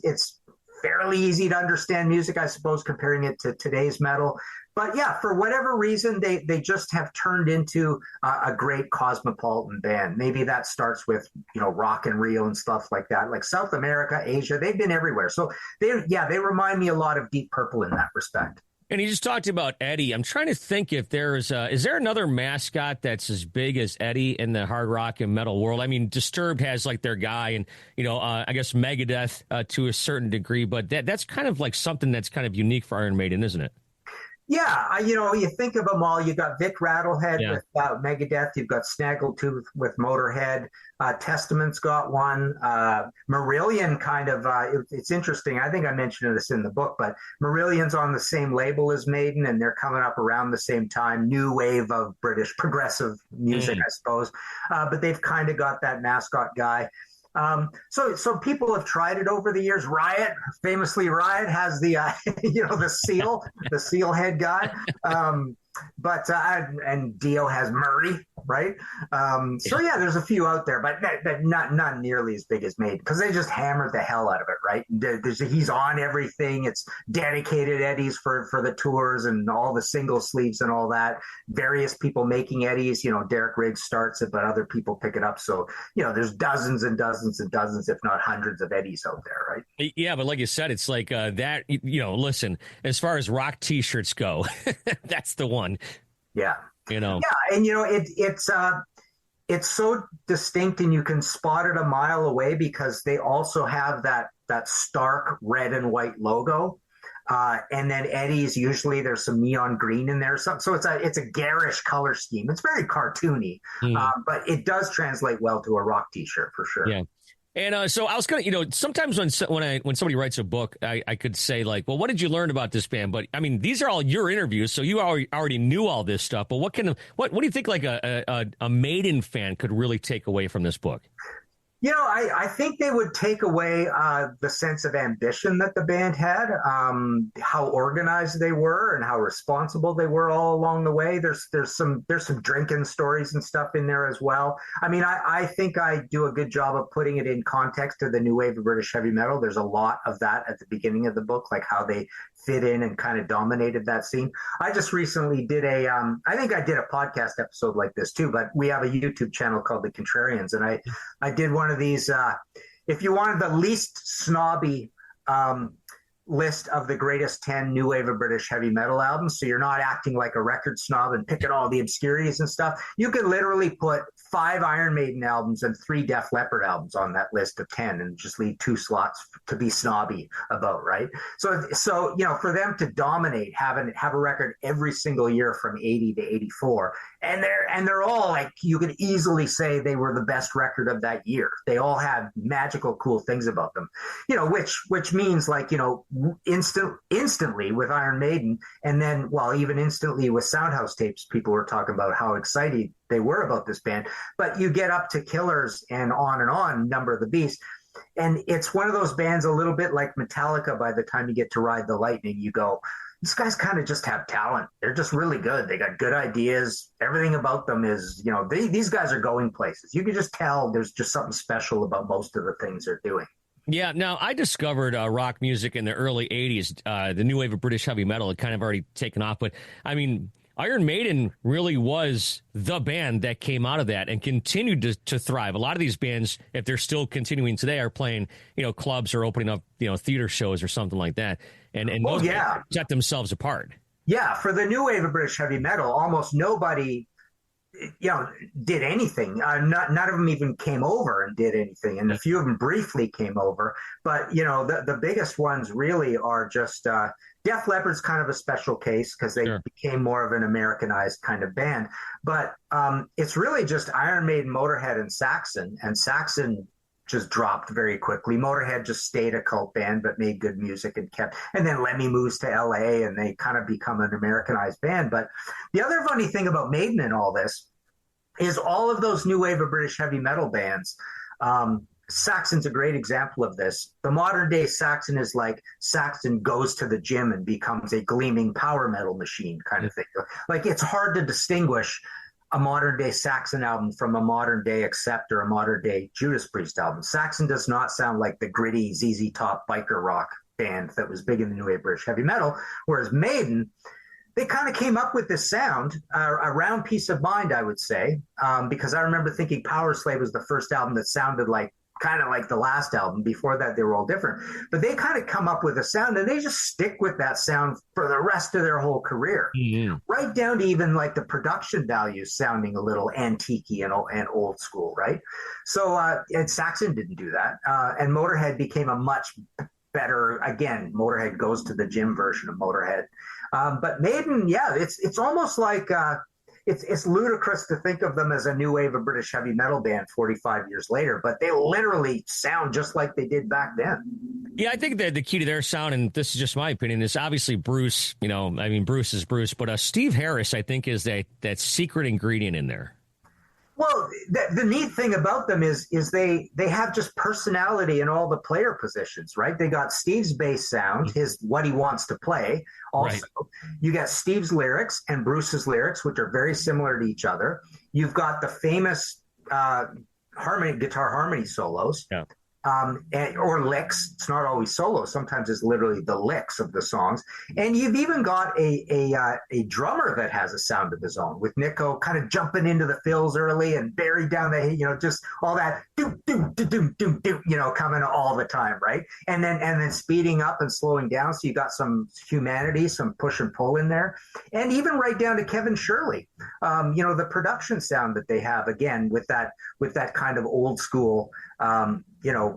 it's fairly easy to understand music, I suppose, comparing it to today's metal. But yeah, for whatever reason, they just have turned into a great cosmopolitan band. Maybe that starts with, Rock in Rio and stuff like that. Like South America, Asia, they've been everywhere. So they remind me a lot of Deep Purple in that respect. And you just talked about Eddie. I'm trying to think if is there another mascot that's as big as Eddie in the hard rock and metal world? I mean, Disturbed has like their guy, and I guess Megadeth to a certain degree, but that's kind of like something that's kind of unique for Iron Maiden, isn't it? Yeah, you think of them all. You got Vic Rattlehead with Megadeth. You've got Snaggletooth with Motorhead. Testament's got one. Marillion kind of. It's interesting. I think I mentioned this in the book, but Marillion's on the same label as Maiden, and they're coming up around the same time. New wave of British progressive music, I suppose. But they've kind of got that mascot guy. So people have tried it over the years. Riot has the the seal head guy. And Dio has Murray, right? So yeah, there's a few out there, but not nearly as big as Maiden, because they just hammered the hell out of it, right? He's on everything. It's dedicated Eddies for the tours and all the single sleeves and all that. Various people making Eddies. Derek Riggs starts it, but other people pick it up. So there's dozens and dozens and dozens, if not hundreds, of Eddies out there, right? Yeah, but like you said, it's like that. Listen, as far as rock T-shirts go, that's the one. Yeah. Yeah, and it's so distinct, and you can spot it a mile away because they also have that stark red and white logo. And then Eddie's, usually there's some neon green in there. So it's a garish color scheme. It's very cartoony, but it does translate well to a rock T-shirt for sure. Yeah. And so I was going to, sometimes when somebody writes a book, I could say like, well, what did you learn about this band? But I mean, these are all your interviews, so you already knew all this stuff. But what do you think like a Maiden fan could really take away from this book? I think they would take away the sense of ambition that the band had, how organized they were, and how responsible they were all along the way. There's some drinking stories and stuff in there as well. I mean, I think I do a good job of putting it in context to the new wave of British heavy metal. There's a lot of that at the beginning of the book, like how they fit in and kind of dominated that scene. I just recently did I think I did a podcast episode like this too, but we have a YouTube channel called The Contrarians, and I did one of these, if you wanted the least snobby list of the greatest 10 new wave of British heavy metal albums, so you're not acting like a record snob and picking all the obscurities and stuff, you could literally put 5 Iron Maiden albums and 3 Def Leppard albums on that list of 10 and just leave 2 slots to be snobby about, right? So for them to dominate, have a record every single year from 80 to 84, and they're all like, you could easily say they were the best record of that year. They all had magical, cool things about them, which means like, instantly with Iron Maiden, and then even instantly with Soundhouse Tapes, people were talking about how excited they were about this band. But you get up to Killers and on, Number of the Beast, and it's one of those bands a little bit like Metallica. By the time you get to Ride the Lightning, you go, these guys kind of just have talent. They're just really good. They got good ideas. Everything about them is, these guys are going places. You can just tell there's just something special about most of the things they're doing. Yeah, now I discovered rock music in the early 80s. The new wave of British heavy metal had kind of already taken off. But, I mean, Iron Maiden really was the band that came out of that and continued to thrive. A lot of these bands, if they're still continuing today, are playing, clubs or opening up, theater shows or something like that. And those bands set themselves apart. Yeah, for the new wave of British heavy metal, almost nobody did anything. None of them even came over and did anything, and a few of them briefly came over. But the biggest ones really are just Def Leppard's kind of a special case because they became more of an Americanized kind of band. But it's really just Iron Maiden, Motorhead, and Saxon just dropped very quickly. Motorhead just stayed a cult band but made good music and kept. And then Lemmy moves to LA and they kind of become an Americanized band. But the other funny thing about Maiden and all this is all of those new wave of British heavy metal bands. Saxon's a great example of this. The modern day Saxon is like Saxon goes to the gym and becomes a gleaming power metal machine kind of thing. Like, it's hard to distinguish a modern day Saxon album from a modern day Accept or a modern day Judas Priest album. Saxon does not sound like the gritty ZZ Top biker rock band that was big in the new wave British heavy metal, whereas Maiden, they kind of came up with this sound around Peace of Mind, I would say, because I remember thinking Power Slave was the first album that sounded like kind of like the last album. Before that, they were all different. But they kind of come up with a sound, and they just stick with that sound for the rest of their whole career, right down to even like the production values sounding a little antique-y and old school, right? So and Saxon didn't do that. And Motorhead became a much better. Again, Motorhead goes to the gym version of Motorhead. But Maiden, yeah, it's almost like it's ludicrous to think of them as a new wave of British heavy metal band 45 years later, but they literally sound just like they did back then. Yeah, I think that the key to their sound, and this is just my opinion, is obviously Bruce. Bruce is Bruce, but Steve Harris, I think, is that secret ingredient in there. Well, the neat thing about them is they have just personality in all the player positions, right? They got Steve's bass sound, what he wants to play. Also, you got Steve's lyrics and Bruce's lyrics, which are very similar to each other. You've got the famous guitar harmony solos. Yeah. Or licks. It's not always solo. Sometimes it's literally the licks of the songs. And you've even got a drummer that has a sound of his own, with Nico kind of jumping into the fills early and buried down the, just all that doom doom doom doom doom, coming all the time, right? And then speeding up and slowing down. So you got some humanity, some push and pull in there, and even right down to Kevin Shirley. The production sound that they have, again, with that kind of old school.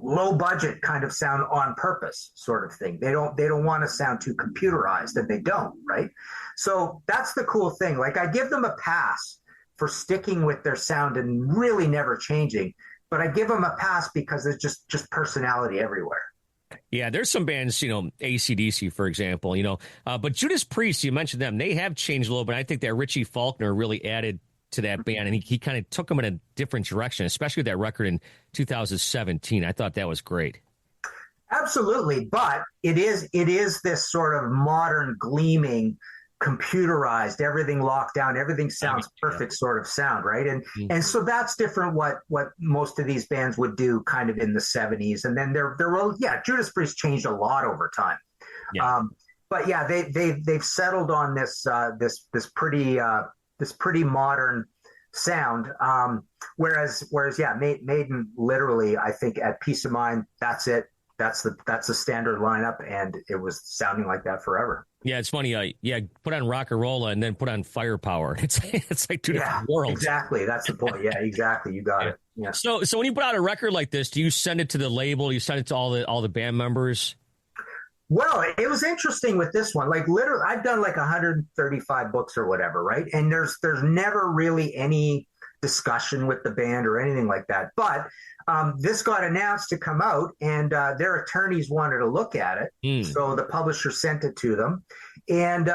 Low budget kind of sound on purpose sort of thing. They don't want to sound too computerized, and they don't, right? So that's the cool thing. Like, I give them a pass for sticking with their sound and really never changing, but I give them a pass because there's just personality everywhere. Yeah, there's some bands, AC/DC, for example, but Judas Priest, you mentioned them. They have changed a little bit. I think that Richie Faulkner really added to that band, and he kind of took them in a different direction, especially with that record in 2017. I thought that was great. Absolutely, but it is this sort of modern, gleaming, computerized, everything locked down, everything sounds perfect sort of sound, right? And so that's different what most of these bands would do kind of in the 70s. And then Judas Priest changed a lot over time. Yeah. But yeah, they've settled on this pretty modern sound. Whereas Maiden literally, I think at Peace of Mind, that's it. That's the standard lineup, and it was sounding like that forever. Yeah, it's funny. Put on Rock-a-Rolla and then put on Firepower. It's like two different worlds. Exactly. That's the point. Yeah, exactly. You got it. Yeah. So when you put out a record like this, do you send it to the label? Do you send it to all the band members? Well, it was interesting with this one. Like, literally, I've done like 135 books or whatever, right? And there's never really any discussion with the band or anything like that. But this got announced to come out, and their attorneys wanted to look at it. So the publisher sent it to them. And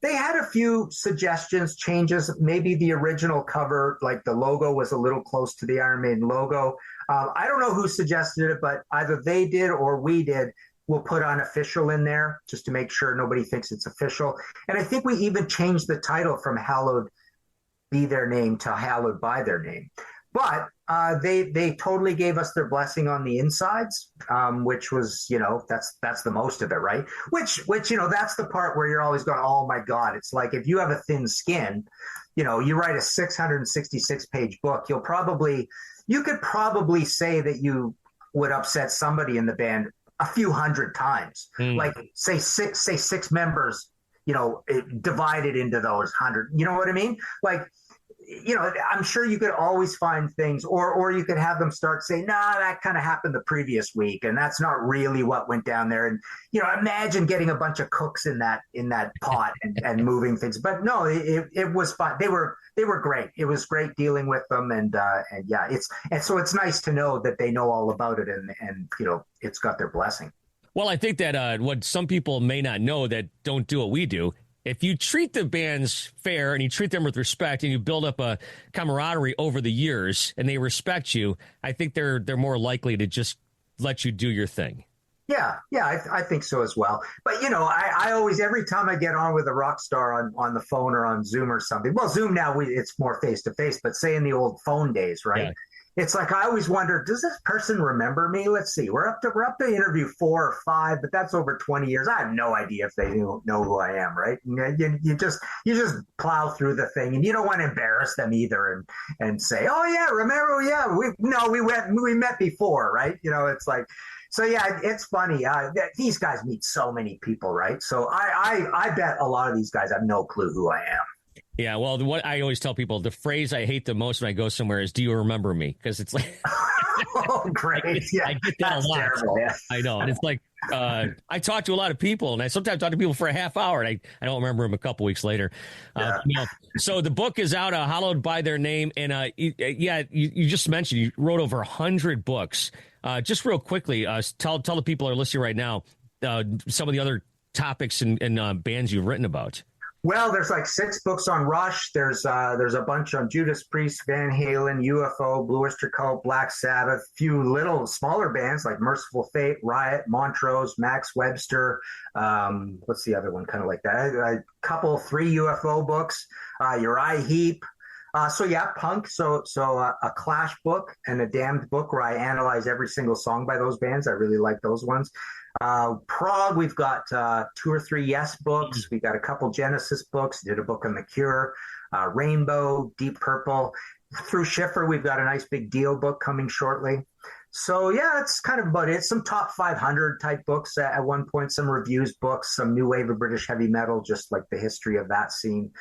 they had a few suggestions, changes. Maybe the original cover, like the logo was a little close to the Iron Maiden logo. I don't know who suggested it, but either they did or we did. We'll put unofficial in there just to make sure nobody thinks it's official. And I think we even changed the title from Hallowed Be Their Name to Hallowed By Their Name. But they totally gave us their blessing on the insides, which was, that's the most of it, right? Which that's the part where you're always going, oh my God. It's like, if you have a thin skin, you write a 666-page book, you could probably say that you would upset somebody in the band a few hundred times, like say six members, divided into those 100, you know what I mean? Like, I'm sure you could always find things, or you could have them start saying, nah, that kind of happened the previous week, and that's not really what went down there. And, imagine getting a bunch of cooks in that pot and moving things. But no, it was fun. They were great. It was great dealing with them. And so it's nice to know that they know all about it and it's got their blessing. Well, I think that what some people may not know that don't do what we do, if you treat the bands fair and you treat them with respect and you build up a camaraderie over the years and they respect you, I think they're more likely to just let you do your thing. Yeah, I think so as well. But, I always, every time I get on with a rock star on the phone or on Zoom or something, well, Zoom now, it's more face-to-face, but say in the old phone days, right? Yeah. It's like, I always wonder, does this person remember me? Let's see. We're up to interview 4 or 5, but that's over 20 years. I have no idea if they know who I am, right? You just plow through the thing, and you don't want to embarrass them either and say, oh yeah, remember? Yeah, we met before, right? It's like, so yeah, it's funny. These guys meet so many people, right? So I bet a lot of these guys have no clue who I am. Yeah, well, what I always tell people, the phrase I hate the most when I go somewhere is, do you remember me? Because it's like... Oh, great. I get that a lot. Terrible, yeah. I know. And it's like, I talk to a lot of people, and I sometimes talk to people for a half hour, and I don't remember them a couple weeks later. So the book is out, Hallowed By Their Name, and you just mentioned you wrote over 100 books. Just real quickly, tell the people who are listening right now some of the other topics and bands you've written about. Well, there's like 6 books on Rush. There's a bunch on Judas Priest, Van Halen, UFO, Blue Oyster Cult, Black Sabbath, few little smaller bands like Merciful Fate, Riot, Montrose, Max Webster. What's the other one kind of like that? A couple, 3 UFO books, Uriah Heep. Punk. So a Clash book and a Damned book where I analyze every single song by those bands. I really like those ones. Prog, we've got 2 or 3 Yes books. We got a couple Genesis books. Did a book on The Cure, Rainbow, Deep Purple. Through Schiffer, we've got a nice big Dio book coming shortly. So yeah, it's kind of about it. Some top 500 type books at one point, some reviews books, some new wave of British heavy metal, just like the history of that scene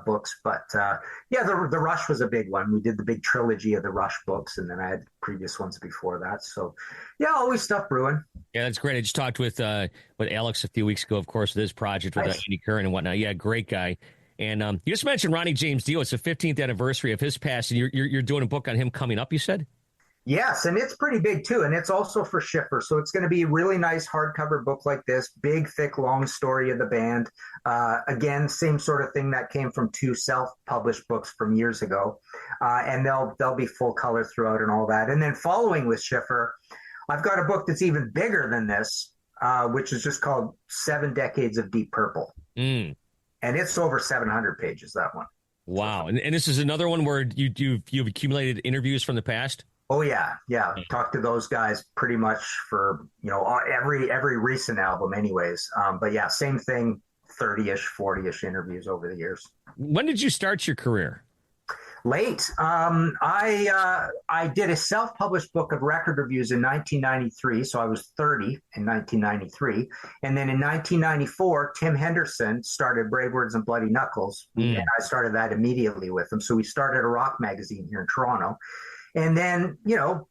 books. But the Rush was a big one. We did the big trilogy of the Rush books, and then I had previous ones before that. So yeah, always stuff brewing. Yeah, that's great. I just talked with Alex a few weeks ago, of course, with his project with Andy Curran and whatnot. Yeah, great guy. And you just mentioned Ronnie James Dio. It's the 15th anniversary of his passing. You're doing a book on him coming up, you said? Yes, and it's pretty big too, and it's also for Schiffer. So it's going to be a really nice hardcover book like this, big, thick, long story of the band. Again, same sort of thing that came from 2 self-published books from years ago, and they'll be full color throughout and all that. And then following with Schiffer, I've got a book that's even bigger than this, which is just called 7 Decades of Deep Purple, and it's over 700 pages. That one. Wow, and this is another one where you've accumulated interviews from the past. Oh yeah. Talked to those guys pretty much for every recent album, anyways. But yeah, same thing. 30-ish, 40-ish interviews over the years. When did you start your career? Late. I did a self-published book of record reviews in 1993, so I was 30 in 1993, and then in 1994, Tim Henderson started Brave Words and Bloody Knuckles, and I started that immediately with him. So we started a rock magazine here in Toronto. And then,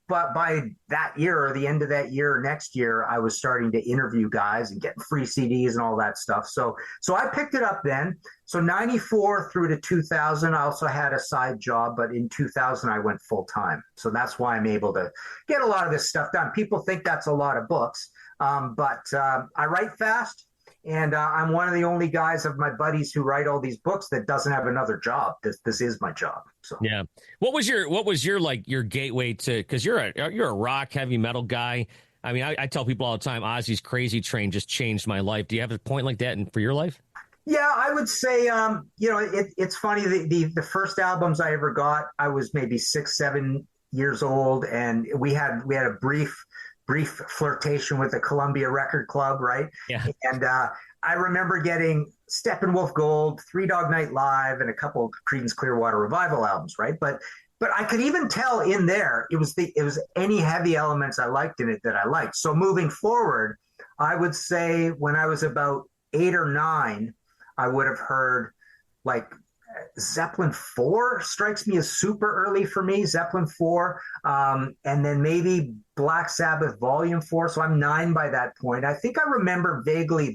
but by that year or the end of that year or next year, I was starting to interview guys and getting free CDs and all that stuff. So I picked it up then. So 94 through to 2000, I also had a side job, but in 2000, I went full time. So that's why I'm able to get a lot of this stuff done. People think that's a lot of books, but I write fast. And I'm one of the only guys of my buddies who write all these books that doesn't have another job. This is my job. So yeah. What was your like your gateway to, because you're a rock heavy metal guy. I mean, I tell people all the time, Ozzy's Crazy Train just changed my life. Do you have a point like that for your life? Yeah, I would say, it's funny. The first albums I ever got, I was maybe 6, 7 years old, and we had a brief flirtation with the Columbia Record Club, right? Yeah. And I remember getting Steppenwolf Gold, Three Dog Night Live, and a couple of Creedence Clearwater Revival albums, right? But I could even tell in there it was any heavy elements I liked in it that I liked. So moving forward, I would say when I was about 8 or 9, I would have heard like Zeppelin 4 strikes me as super early for me, Zeppelin 4, and then maybe Black Sabbath Volume 4. So I'm 9 by that point. I think I remember vaguely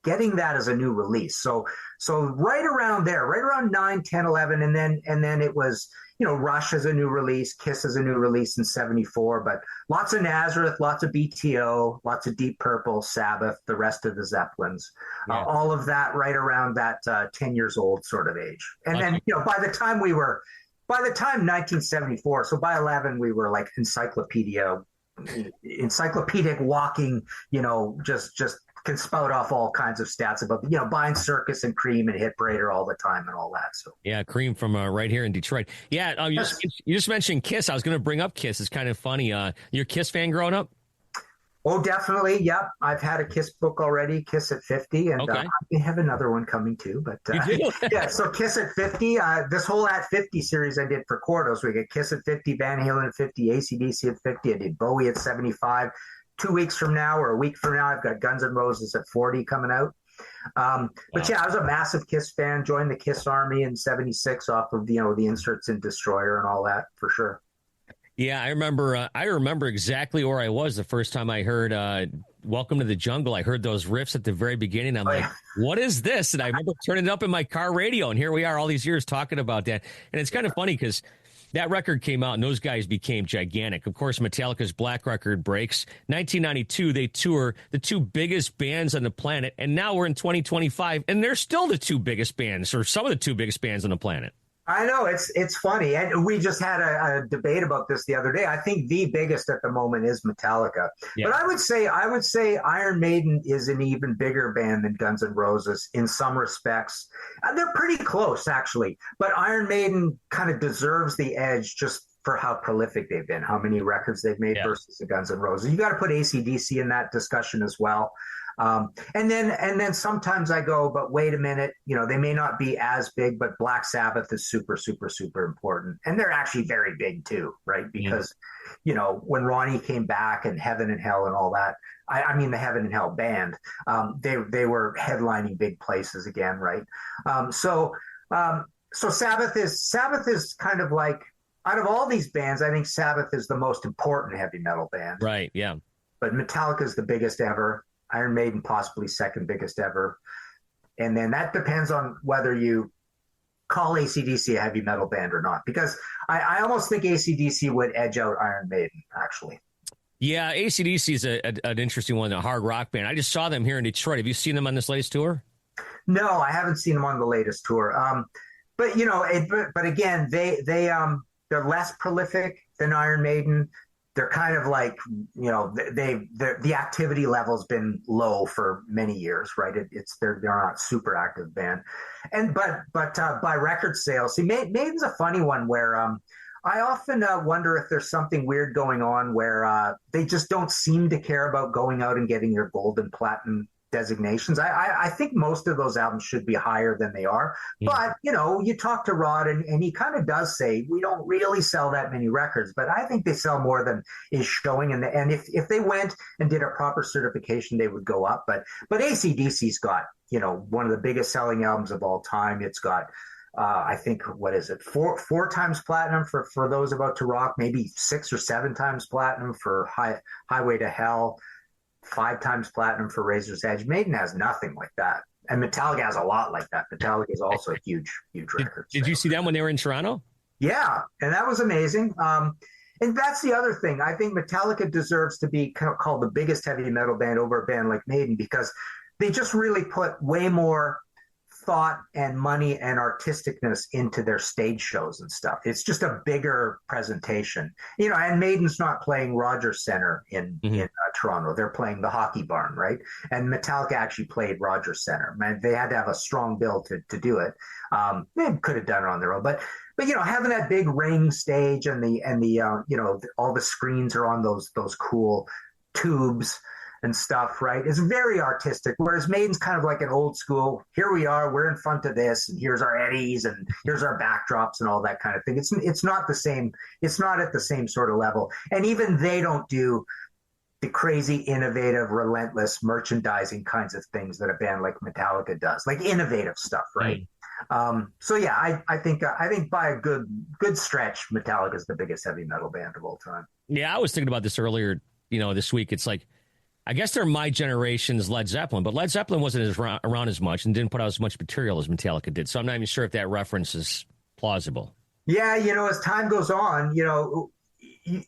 getting that as a new release. So right around there, right around 9, 10, 11, and then it was, Rush as a new release, Kiss as a new release in 74, but lots of Nazareth, lots of BTO, lots of Deep Purple, Sabbath, the rest of the Zeppelins, all of that right around that 10 years old sort of age. And then, by the time 1974, so by 11, we were like encyclopedic walking, just can spout off all kinds of stats about, buying Circus and Cream and Hit Parader all the time and all that. So yeah, Cream from right here in Detroit. Yeah, you just mentioned Kiss. I was going to bring up Kiss. It's kind of funny. You're a Kiss fan growing up? Oh, definitely. Yep. I've had a Kiss book already, Kiss at 50, and I have another one coming too. But yeah, so Kiss at 50. This whole At 50 series I did for Quartos. We get Kiss at 50, Van Halen at 50, AC/DC at 50. I did Bowie at 75. 2 weeks from now or a week from now, I've got Guns N' Roses at 40 coming out. But yeah, I was a massive Kiss fan, joined the Kiss Army in 76 off of, the inserts in Destroyer and all that, for sure. Yeah, I remember exactly where I was the first time I heard Welcome to the Jungle, I heard those riffs at the very beginning. I'm like, what is this? And I remember turning it up in my car radio, and here we are all these years talking about that. And it's kind of funny because that record came out and those guys became gigantic. Of course, Metallica's Black Record breaks. 1992, they tour the two biggest bands on the planet. And now we're in 2025, and they're still the two biggest bands, or some of the two biggest bands on the planet. I know, it's funny. And we just had a debate about this the other day. I think the biggest at the moment is Metallica. Yeah. But I would say Iron Maiden is an even bigger band than Guns N' Roses in some respects. They're pretty close, actually. But Iron Maiden kind of deserves the edge just for how prolific they've been, how many records they've made versus the Guns N' Roses. You got to put AC/DC in that discussion as well. And then sometimes I go, but wait a minute, they may not be as big, but Black Sabbath is super, super, super important. And they're actually very big too, right? Because, when Ronnie came back and Heaven and Hell and all that, I mean, the Heaven and Hell band, they were headlining big places again, right? So Sabbath is kind of like, out of all these bands, I think Sabbath is the most important heavy metal band. Right, yeah. But Metallica is the biggest ever. Iron Maiden possibly second biggest ever. And then that depends on whether you call AC/DC a heavy metal band or not. Because I almost think AC/DC would edge out Iron Maiden, actually. Yeah, AC/DC is an interesting one, a hard rock band. I just saw them here in Detroit. Have you seen them on this latest tour? No, I haven't seen them on the latest tour. But again, they're less prolific than Iron Maiden. They're kind of like, the activity level's been low for many years, right? They're not super active band, but by record sales, see, Maiden's a funny one where I often wonder if there's something weird going on where they just don't seem to care about going out and getting their gold and platinum designations. I think most of those albums should be higher than they are. Yeah. But, you talk to Rod and he kind of does say, we don't really sell that many records, but I think they sell more than is showing. And if they went and did a proper certification, they would go up. But AC/DC's got, one of the biggest selling albums of all time. It's got, I think, what is it? Four times platinum for those about to rock, maybe 6 or 7 times platinum for Highway to Hell. 5 times platinum for Razor's Edge. Maiden has nothing like that. And Metallica has a lot like that. Metallica is also a huge record. Did you see them when they were in Toronto? Yeah, and that was amazing. And that's the other thing. I think Metallica deserves to be called the biggest heavy metal band over a band like Maiden because they just really put way more thought and money and artisticness into their stage shows and stuff. It's just a bigger presentation, and Maiden's not playing Rogers Center in Toronto. They're playing the Hockey Barn, right? And Metallica actually played Rogers Center. Man, they had to have a strong bill to do it. They could have done it on their own, but having that big ring stage and the all the screens are on those cool tubes and stuff, right? It's very artistic, whereas Maiden's kind of like an old school, here we are, we're in front of this, and here's our eddies, and here's our backdrops and all that kind of thing. It's not the same, it's not at the same sort of level. And even they don't do the crazy, innovative, relentless merchandising kinds of things that a band like Metallica does, like innovative stuff, right? So yeah, I think by a good stretch, Metallica is the biggest heavy metal band of all time. Yeah, I was thinking about this earlier, this week. It's like, I guess they're my generation's Led Zeppelin, but Led Zeppelin wasn't around as much and didn't put out as much material as Metallica did. So I'm not even sure if that reference is plausible. Yeah, as time goes on,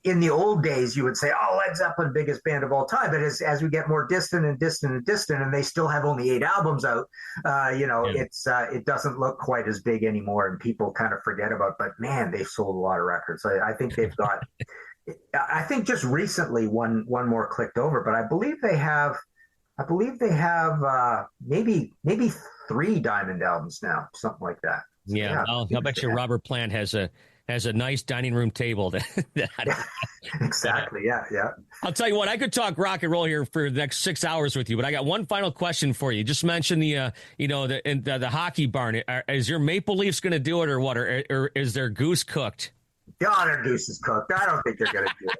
in the old days, you would say, oh, Led Zeppelin, biggest band of all time. But as we get more distant, and they still have only 8 albums out, it doesn't look quite as big anymore, and people kind of forget about it. But man, they've sold a lot of records. I think they've got... I think just recently one more clicked over, but I believe they have maybe 3 Diamond albums now, something like that. So, yeah, I'll bet you Robert Plant has a nice dining room table. Exactly. Yeah. I'll tell you what, I could talk rock and roll here for the next 6 hours with you, but I got one final question for you. Just mention the Hockey Barn. Is your Maple Leafs going to do it or what? Or is their goose cooked? God, their goose is cooked. I don't think they're going to do it.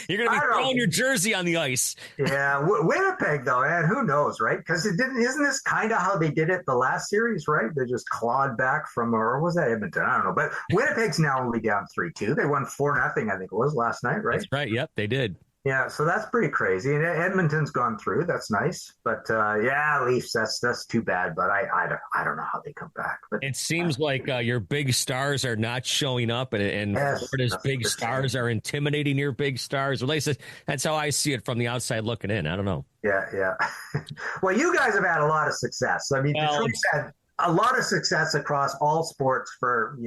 You're going to be throwing your jersey on the ice. Yeah, Winnipeg, though, man, who knows, right? Because isn't this kind of how they did it the last series, right? They just clawed back from, or was that Edmonton? I don't know. But Winnipeg's now only down 3-2. They won 4-0, I think it was, last night, right? That's right. Yep, they did. Yeah, so that's pretty crazy. And Edmonton's gone through. That's nice. But yeah, Leafs, that's too bad. But I don't know how they come back. But It seems like your big stars are not showing up, and yes, Florida's that's big what they're stars saying. are intimidating your big stars. At least that's how I see it from the outside looking in. I don't know. Yeah, yeah. Well, you guys have had a lot of success. I mean, Well, Detroit's had a lot of success across all sports for,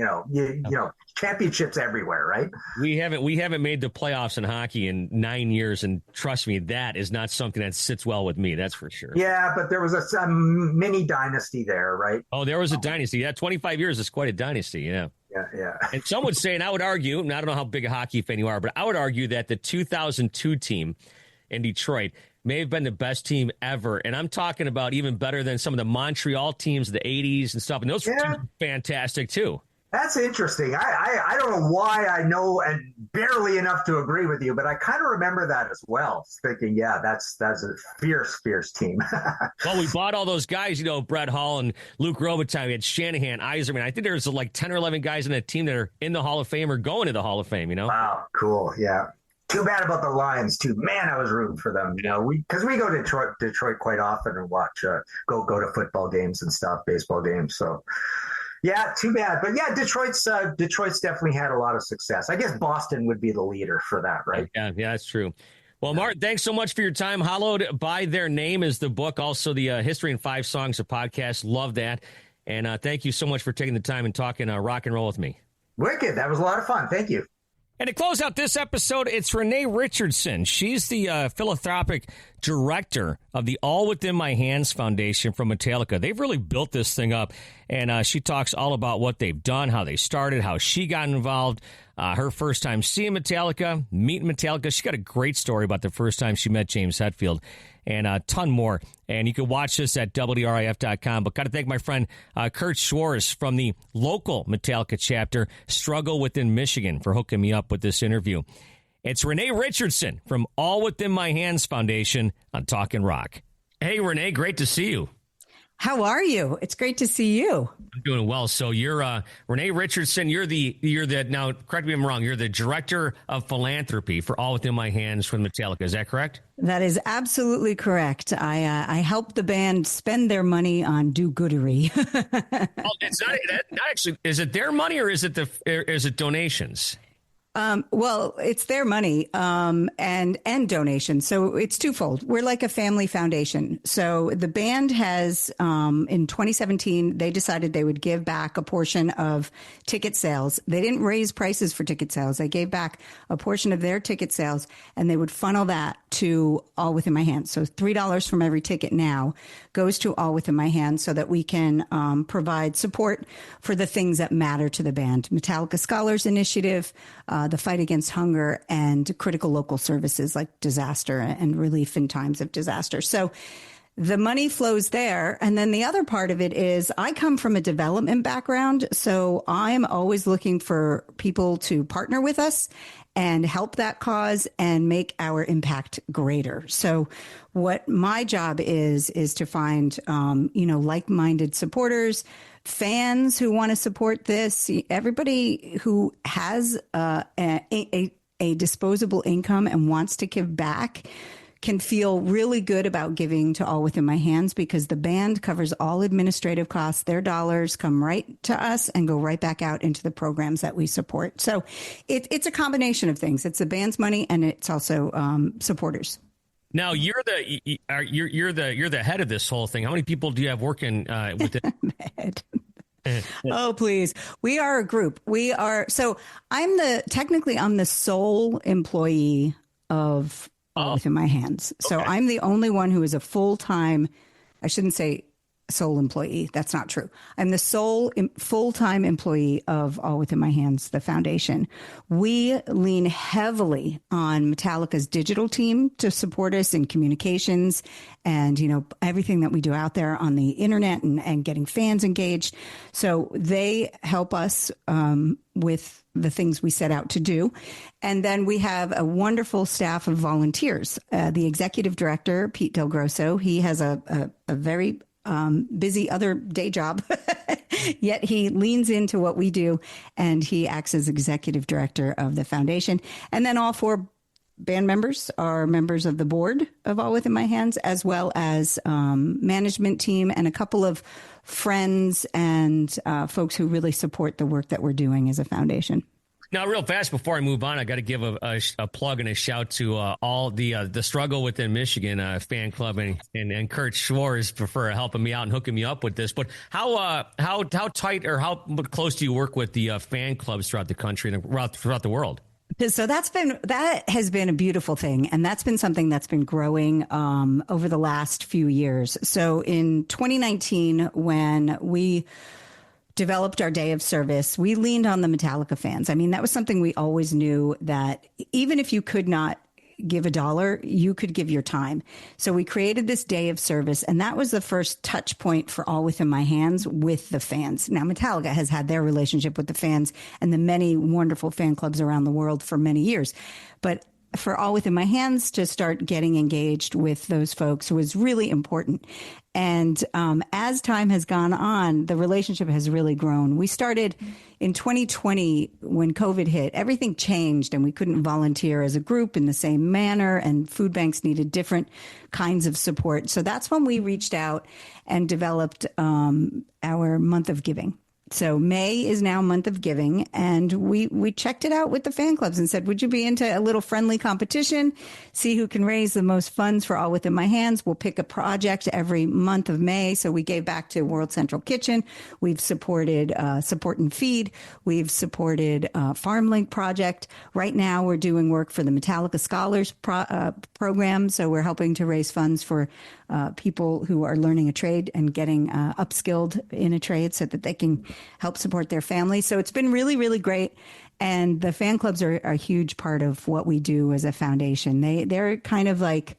championships everywhere, right? we haven't made the playoffs in hockey in 9 years, and trust me, that is not something that sits well with me. That's for sure. Yeah, but there was a mini dynasty there, right? Oh, there was a dynasty. Yeah, 25 years is quite a dynasty. Yeah. Yeah, yeah. And some would say, and I would argue, and I don't know how big a hockey fan you are, but I would argue that the 2002 team in Detroit may have been the best team ever. And I'm talking about even better than some of the Montreal teams of the 80s and stuff. And those teams were fantastic, too. That's interesting. I don't know why I know and barely enough to agree with you, but I kind of remember that as well. Thinking, yeah, that's a fierce team. Well, we bought all those guys, Brett Hall and Luke Robitaille. We had Shanahan, Yzerman. I think there's like 10 or 11 guys in that team that are in the Hall of Fame or going to the Hall of Fame, Wow, cool. Yeah. Too bad about the Lions too. Man, I was rooting for them. Because we go to Detroit quite often and watch, go to football games and stuff, baseball games. So, yeah, too bad. But yeah, Detroit's definitely had a lot of success. I guess Boston would be the leader for that, right? Yeah, that's true. Well, Martin, thanks so much for your time. Hallowed by Their Name is the book. Also, the History in 5 Songs, a podcast. Love that. And thank you so much for taking the time and talking rock and roll with me. Wicked. That was a lot of fun. Thank you. And to close out this episode, it's Renee Richardson. She's the philanthropic director of the All Within My Hands Foundation from Metallica. They've really built this thing up, and she talks all about what they've done, how they started, how she got involved, her first time seeing Metallica, meeting Metallica. She got a great story about the first time she met James Hetfield, and a ton more. And you can watch this at WRIF.com. But got to thank my friend Kurt Schwarz from the local Metallica chapter, Struggle Within Michigan, for hooking me up with this interview. It's Renee Richardson from All Within My Hands Foundation on Talkin Rock. Hey, Renee, great to see you. How are you? It's great to see you. I'm doing well. So you're Renee Richardson. You're the now, correct me if I'm wrong, you're the director of philanthropy for All Within My Hands from Metallica. Is that correct? That is absolutely correct. I help the band spend their money on do-goodery. Well, it's not actually. Is it their money or is it donations? Well, it's their money and donations. So it's twofold. We're like a family foundation. So the band has, in 2017, they decided they would give back a portion of ticket sales. They didn't raise prices for ticket sales. They gave back a portion of their ticket sales, and they would funnel that to All Within My Hands. So $3 from every ticket now goes to All Within My Hands so that we can provide support for the things that matter to the band. Metallica Scholars Initiative, the fight against hunger, and critical local services like disaster and relief in times of disaster. So the money flows there. And then the other part of it is I come from a development background. So I'm always looking for people to partner with us and help that cause and make our impact greater. So what my job is to find, like-minded supporters, fans who want to support this, everybody who has a disposable income and wants to give back can feel really good about giving to All Within My Hands because the band covers all administrative costs. Their dollars come right to us and go right back out into the programs that we support. So it's a combination of things. It's the band's money and it's also supporters. Now you're the head of this whole thing. How many people do you have working with it? Oh, please. We are a group. So I'm the sole employee of All Within My Hands. So Okay. I'm the only one who is a full-time, I shouldn't say sole employee. That's not true. I'm the sole full-time employee of All Within My Hands, the foundation. We lean heavily on Metallica's digital team to support us in communications and, everything that we do out there on the internet and getting fans engaged. So they help us with the things we set out to do. And then we have a wonderful staff of volunteers. The executive director, Pete Del Grosso, he has a very busy other day job, yet he leans into what we do and he acts as executive director of the foundation. And then all 4 band members are members of the board of All Within My Hands, as well as management team and a couple of friends and folks who really support the work that we're doing as a foundation. Now, real fast before I move on, I got to give a plug and a shout to all the Struggle Within Michigan fan club and Kurt Schwartz for helping me out and hooking me up with this. But how tight or how close do you work with the fan clubs throughout the country and throughout the world? So that has been a beautiful thing, and that's been something that's been growing over the last few years. So in 2019, when we developed our day of service, we leaned on the Metallica fans. I mean, that was something we always knew, that even if you could not give $1, you could give your time. So we created this day of service, and that was the first touch point for All Within My Hands with the fans. Now, Metallica has had their relationship with the fans and the many wonderful fan clubs around the world for many years. But for All Within My Hands to start getting engaged with those folks was really important. And as time has gone on, the relationship has really grown. We started in 2020 when COVID hit. Everything changed, and we couldn't volunteer as a group in the same manner, and food banks needed different kinds of support. So that's when we reached out and developed our month of giving. So May is now Month of Giving, and we checked it out with the fan clubs and said, would you be into a little friendly competition? See who can raise the most funds for All Within My Hands. We'll pick a project every month of May. So we gave back to World Central Kitchen. We've supported Support and Feed. We've supported FarmLink Project. Right now we're doing work for the Metallica Scholars program. So we're helping to raise funds for people who are learning a trade and getting upskilled in a trade so that they can help support their families. So it's been really, really great. And the fan clubs are a huge part of what we do as a foundation. They're kind of like,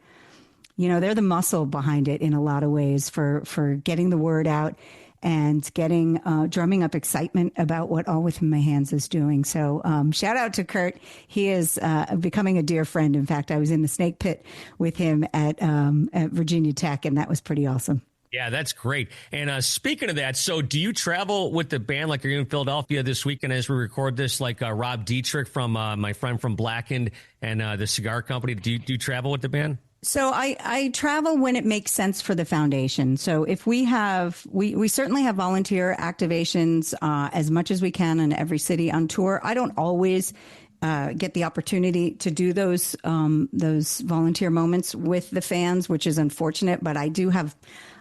they're the muscle behind it in a lot of ways for getting the word out and getting drumming up excitement about what All Within My Hands is doing. So shout out to Kurt. He is becoming a dear friend. In fact, I was in the snake pit with him at Virginia Tech, and that was pretty awesome. Yeah, that's great. And speaking of that, so do you travel with the band? Like, you're in Philadelphia this weekend as we record this, like Rob Dietrich from my friend from Blackened and the cigar company. Do you travel with the band? So I travel when it makes sense for the foundation. So if we certainly have volunteer activations as much as we can in every city on tour. I don't always get the opportunity to do those volunteer moments with the fans, which is unfortunate, but I do have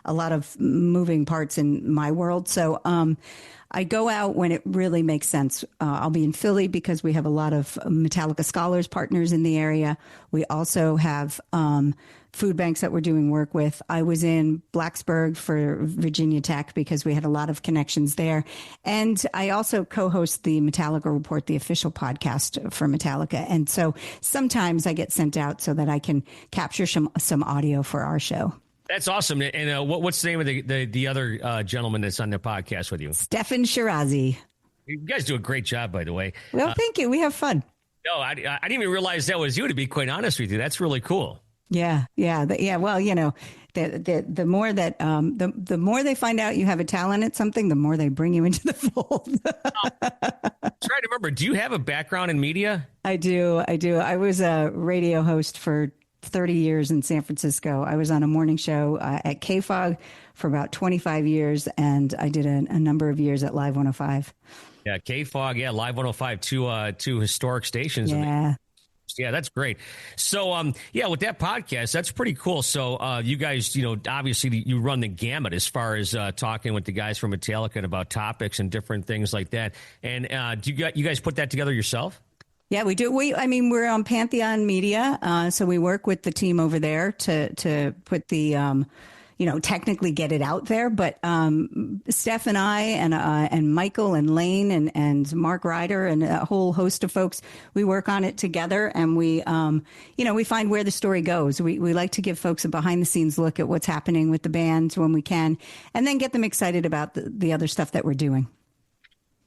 a lot of moving parts in my world. So I go out when it really makes sense. I'll be in Philly because we have a lot of Metallica Scholars partners in the area. We also have food banks that we're doing work with. I was in Blacksburg for Virginia Tech because we had a lot of connections there. And I also co-host the Metallica Report, the official podcast for Metallica. And so sometimes I get sent out so that I can capture some audio for our show. That's awesome. And what's the name of the other gentleman that's on the podcast with you? Stefan Shirazi. You guys do a great job, by the way. Well, thank you. We have fun. No, I didn't even realize that was you, to be quite honest with you. That's really cool. Yeah. Well, the more that the more they find out you have a talent at something, the more they bring you into the fold. Try to remember. Do you have a background in media? I do. I was a radio host for 30 years in San Francisco. I was on a morning show at KFOG for about 25 years, and I did a number of years at Live 105. Yeah, KFOG, Live 105, two historic stations. Yeah. Yeah, that's great. So, with that podcast, that's pretty cool. So, you guys, obviously you run the gamut as far as talking with the guys from Metallica about topics and different things like that. And do you guys put that together yourself? Yeah, we do. We're on Pantheon Media, so we work with the team over there to put the, technically get it out there. But Steph and I and Michael and Lane and Mark Ryder and a whole host of folks, we work on it together, and we find where the story goes. We like to give folks a behind the scenes look at what's happening with the bands when we can, and then get them excited about the other stuff that we're doing.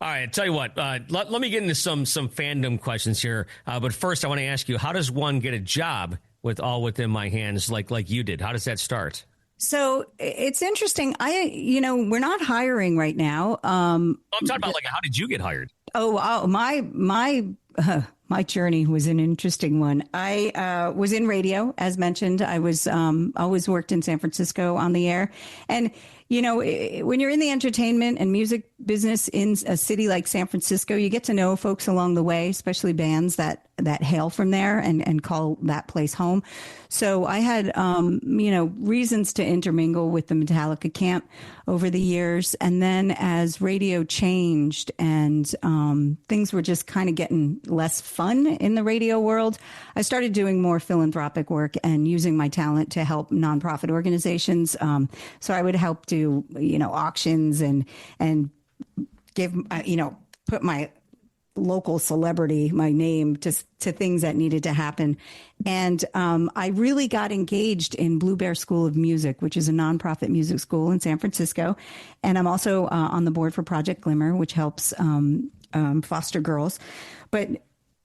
All right, I'll tell you what, let me get into some fandom questions here. But first, I want to ask you, how does one get a job with All Within My Hands like you did? How does that start? So it's interesting. We're not hiring right now. I'm talking about, how did you get hired? My My journey was an interesting one. I was in radio, as mentioned. I was always worked in San Francisco on the air. And, you know, when you're in the entertainment and music business in a city like San Francisco, you get to know folks along the way, especially bands that hail from there and call that place home. So I had, you know, reasons to intermingle with the Metallica camp over the years. And then as radio changed and things were just kind of getting less fun in the radio world, I started doing more philanthropic work and using my talent to help nonprofit organizations. So I would help do, you know, auctions and give, you know, put my local celebrity, my name to things that needed to happen. And I really got engaged in Blue Bear School of Music, which is a nonprofit music school in San Francisco. And I'm also on the board for Project Glimmer, which helps foster girls. But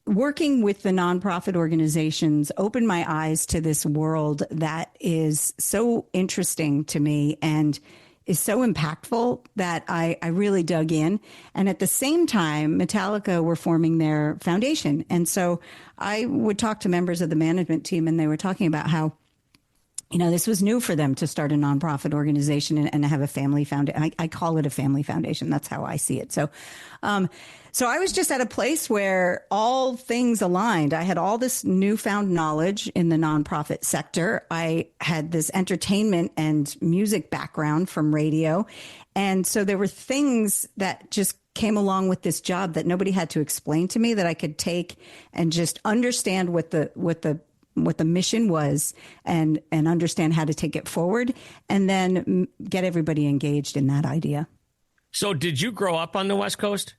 working with the nonprofit organizations opened my eyes to this world that is so interesting to me and is so impactful that I really dug in. And at the same time, Metallica were forming their foundation. And so I would talk to members of the management team, and they were talking about how, you know, this was new for them to start a nonprofit organization and have a family foundation. I call it a family foundation. That's how I see it. So, so I was just at a place where all things aligned. I had all this newfound knowledge in the nonprofit sector. I had this entertainment and music background from radio. And so there were things that just came along with this job that nobody had to explain to me, that I could take and just understand what the mission was and understand how to take it forward and then get everybody engaged in that idea. So did you grow up on the West Coast?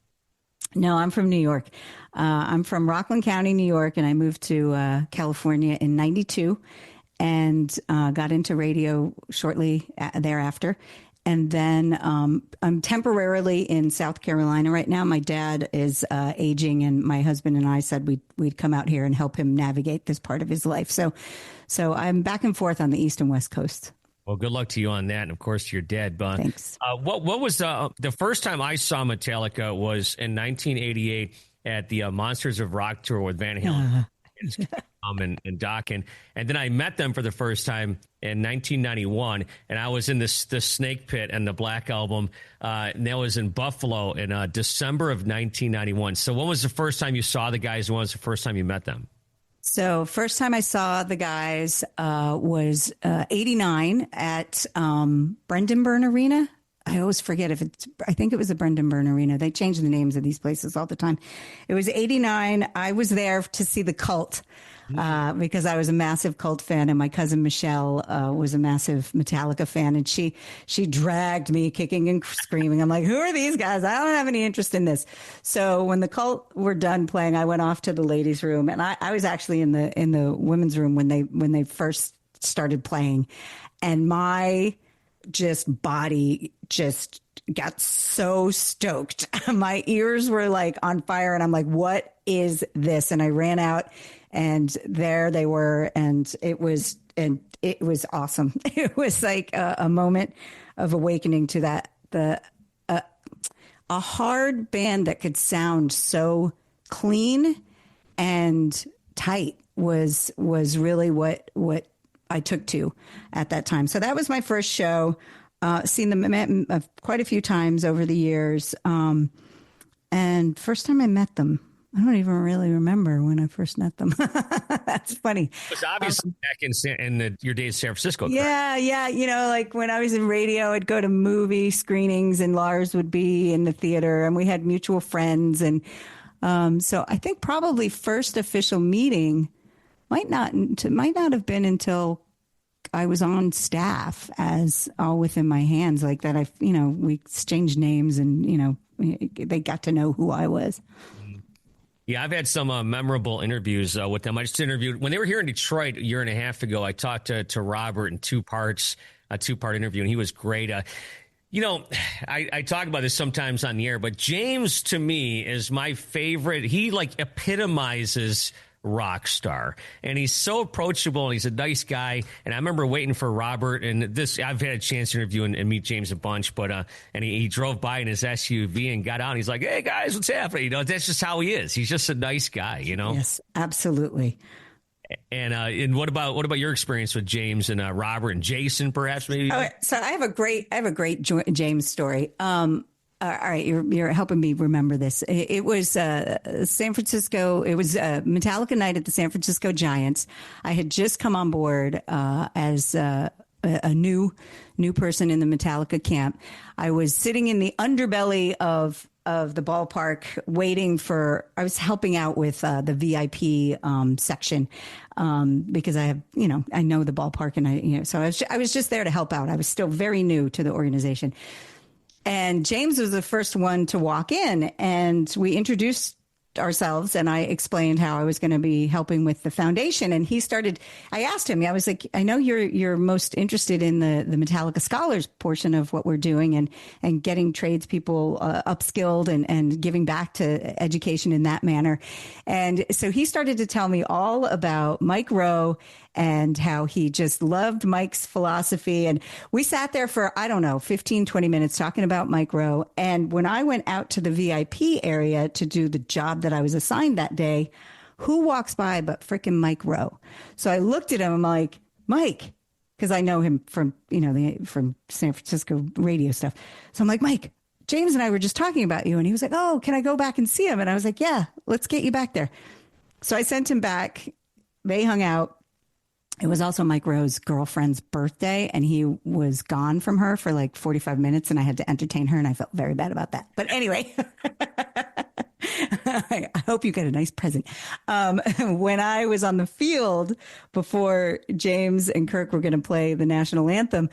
No, I'm from New York. I'm from Rockland County, New York, and I moved to California in 92 and got into radio shortly thereafter. And then I'm temporarily in South Carolina right now. My dad is aging, and my husband and I said we'd come out here and help him navigate this part of his life. So I'm back and forth on the East and West Coast. Well, good luck to you on that, and of course, you're dead. But thanks. What was the first time I saw Metallica was in 1988 at the Monsters of Rock tour with Van Halen and Doc, and then I met them for the first time in 1991, and I was in the Snake Pit and the Black Album, and that was in Buffalo in December of 1991. So, when was the first time you saw the guys? When was the first time you met them? So first time I saw the guys was 89 at Brendan Byrne Arena. I always forget I think it was the Brendan Byrne Arena. They change the names of these places all the time. It was 89. I was there to see the Cult because I was a massive Cult fan, and my cousin Michelle was a massive Metallica fan, and she dragged me kicking and screaming. I'm like, who are these guys? I don't have any interest in this. So when the Cult were done playing, I went off to the ladies' room, and I was actually in the women's room when they first started playing, and my body just got so stoked. My ears were like on fire, and I'm like, what is this? And I ran out, and there they were, and it was awesome. It was like a moment of awakening to that, a hard band that could sound so clean and tight was really what I took to at that time. So that was my first show. Seen them quite a few times over the years. And first time I met them, I don't even really remember when I first met them. That's funny. It was obviously back in your days in San Francisco. Correct? Yeah. You know, like when I was in radio, I'd go to movie screenings, and Lars would be in the theater, and we had mutual friends. And so I think probably first official meeting might not have been until I was on staff as All Within My Hands, like that. We exchanged names, and, they got to know who I was. Yeah, I've had some memorable interviews with them. I just interviewed when they were here in Detroit a year and a half ago. I talked to Robert in a two-part interview, and he was great. I talk about this sometimes on the air, but James to me is my favorite. He like epitomizes rock star. And he's so approachable, and he's a nice guy. And I remember waiting for Robert, and I've had a chance to interview and meet James a bunch, but and he drove by in his SUV and got out, and he's like, "Hey guys, what's happening?" That's just how he is. He's just a nice guy, Yes, absolutely. And what about your experience with James and Robert and Jason, perhaps maybe? So I have a great James story. All right, you're helping me remember this. It was San Francisco. It was Metallica night at the San Francisco Giants. I had just come on board as a new person in the Metallica camp. I was sitting in the underbelly of the ballpark waiting for, I was helping out with the VIP section because I have, I know the ballpark, and so I was just there to help out. I was still very new to the organization. And James was the first one to walk in, and we introduced ourselves, and I explained how I was going to be helping with the foundation. And I asked him, I was like, I know you're most interested in the Metallica Scholars portion of what we're doing, and getting tradespeople upskilled and giving back to education in that manner. And so he started to tell me all about Mike Rowe and how he just loved Mike's philosophy. And we sat there for, 15, 20 minutes talking about Mike Rowe. And when I went out to the VIP area to do the job that I was assigned that day, who walks by but frickin' Mike Rowe? So I looked at him, I'm like, Mike, because I know him from, from San Francisco radio stuff. So I'm like, Mike, James and I were just talking about you. And he was like, oh, can I go back and see him? And I was like, yeah, let's get you back there. So I sent him back. They hung out. It was also Mike Rowe's girlfriend's birthday, and he was gone from her for like 45 minutes, and I had to entertain her, and I felt very bad about that. But anyway, I hope you get a nice present. When I was on the field before James and Kirk were going to play the national anthem,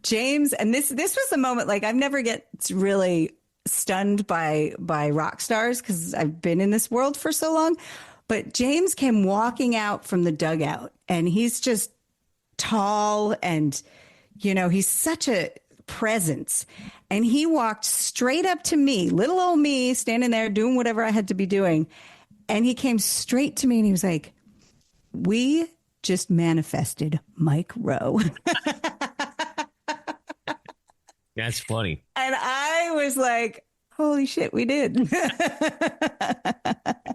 James, and this was the moment, like, I've never get really stunned by rock stars because I've been in this world for so long. But James came walking out from the dugout, and he's just tall, and, he's such a presence. And he walked straight up to me, little old me, standing there doing whatever I had to be doing. And he came straight to me, and he was like, we just manifested Mike Rowe. That's funny. And I was like, holy shit, we did.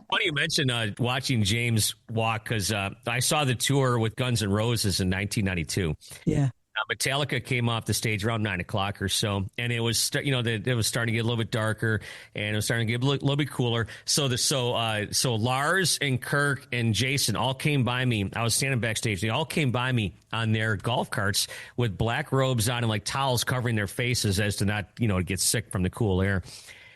Funny you mentioned watching James walk, because I saw the tour with Guns N' Roses in 1992. Yeah. Metallica came off the stage around 9 o'clock or so, and it was it was starting to get a little bit darker, and it was starting to get a little bit cooler. So Lars and Kirk and Jason all came by me. I was standing backstage. They all came by me on their golf carts with black robes on and like towels covering their faces as to not get sick from the cool air.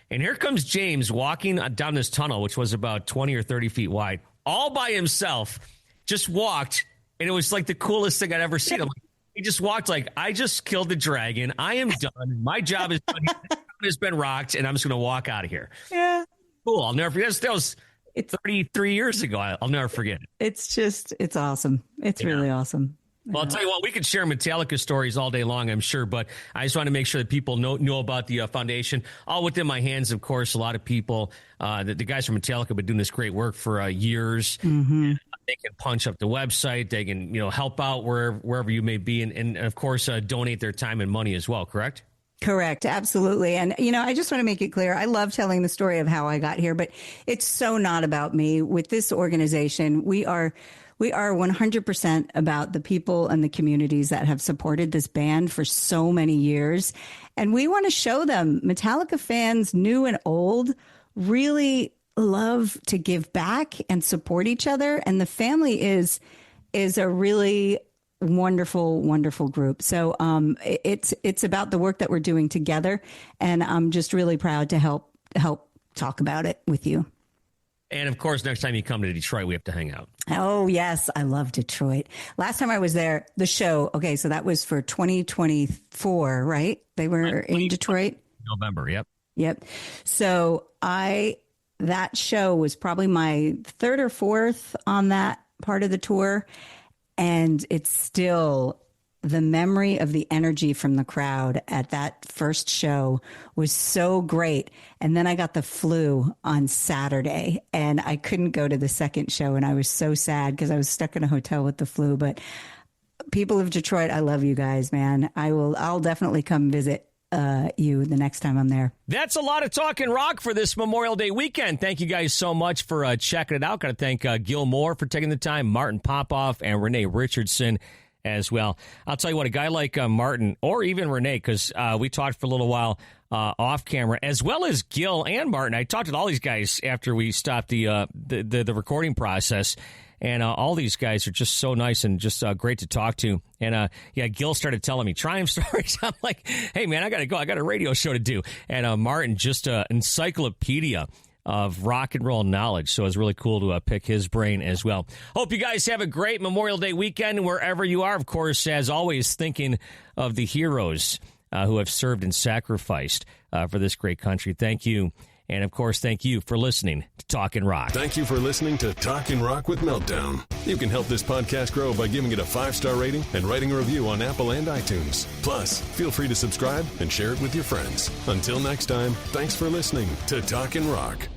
And here comes James walking down this tunnel, which was about 20 or 30 feet wide, all by himself. Just walked, and it was like the coolest thing I'd ever seen. I'm like, he just walked like, I just killed the dragon. I am done. My job is done. Has been rocked, and I'm just going to walk out of here. Yeah. Cool. I'll never forget. That was 33 years ago. I'll never forget it. It's awesome. It's really awesome. Well, I'll tell you what, we could share Metallica stories all day long, I'm sure, but I just want to make sure that people know about the foundation. All within my hands, of course. A lot of people, the guys from Metallica have been doing this great work for years. Mm-hmm. They can punch up the website. They can, help out wherever you may be, and of course, donate their time and money as well, correct? Correct. Absolutely. And, I just want to make it clear. I love telling the story of how I got here, but it's so not about me. With this organization, we are 100% about the people and the communities that have supported this band for so many years. And we want to show them, Metallica fans, new and old, really love to give back and support each other. And the family is a really wonderful, wonderful group. So it's about the work that we're doing together. And I'm just really proud to help talk about it with you. And of course, next time you come to Detroit, we have to hang out. Oh, yes. I love Detroit. Last time I was there, the show. Okay. So that was for 2024, right? They were in Detroit. November. Yep. Yep. So that show was probably my third or fourth on that part of the tour. And it's still the memory of the energy from the crowd at that first show was so great. And then I got the flu on Saturday and I couldn't go to the second show. And I was so sad because I was stuck in a hotel with the flu. But people of Detroit, I love you guys, man. I'll definitely come visit you the next time I'm there. That's a lot of Talkin' Rock for this Memorial Day weekend. Thank you guys so much for checking it out. Got to thank Gil Moore for taking the time, Martin Popoff, and Renee Richardson as well. I'll tell you what, a guy like Martin, or even Renee, because we talked for a little while off camera, as well as Gil and Martin. I talked to all these guys after we stopped the recording process. And all these guys are just so nice and just great to talk to. And, Gil started telling me Triumph stories. I'm like, hey, man, I got to go. I got a radio show to do. And Martin, just an encyclopedia of rock and roll knowledge. So it was really cool to pick his brain as well. Hope you guys have a great Memorial Day weekend wherever you are. Of course, as always, thinking of the heroes who have served and sacrificed for this great country. Thank you. And, of course, thank you for listening to Talkin' Rock. Thank you for listening to Talkin' Rock with Meltdown. You can help this podcast grow by giving it a 5-star rating and writing a review on Apple and iTunes. Plus, feel free to subscribe and share it with your friends. Until next time, thanks for listening to Talkin' Rock.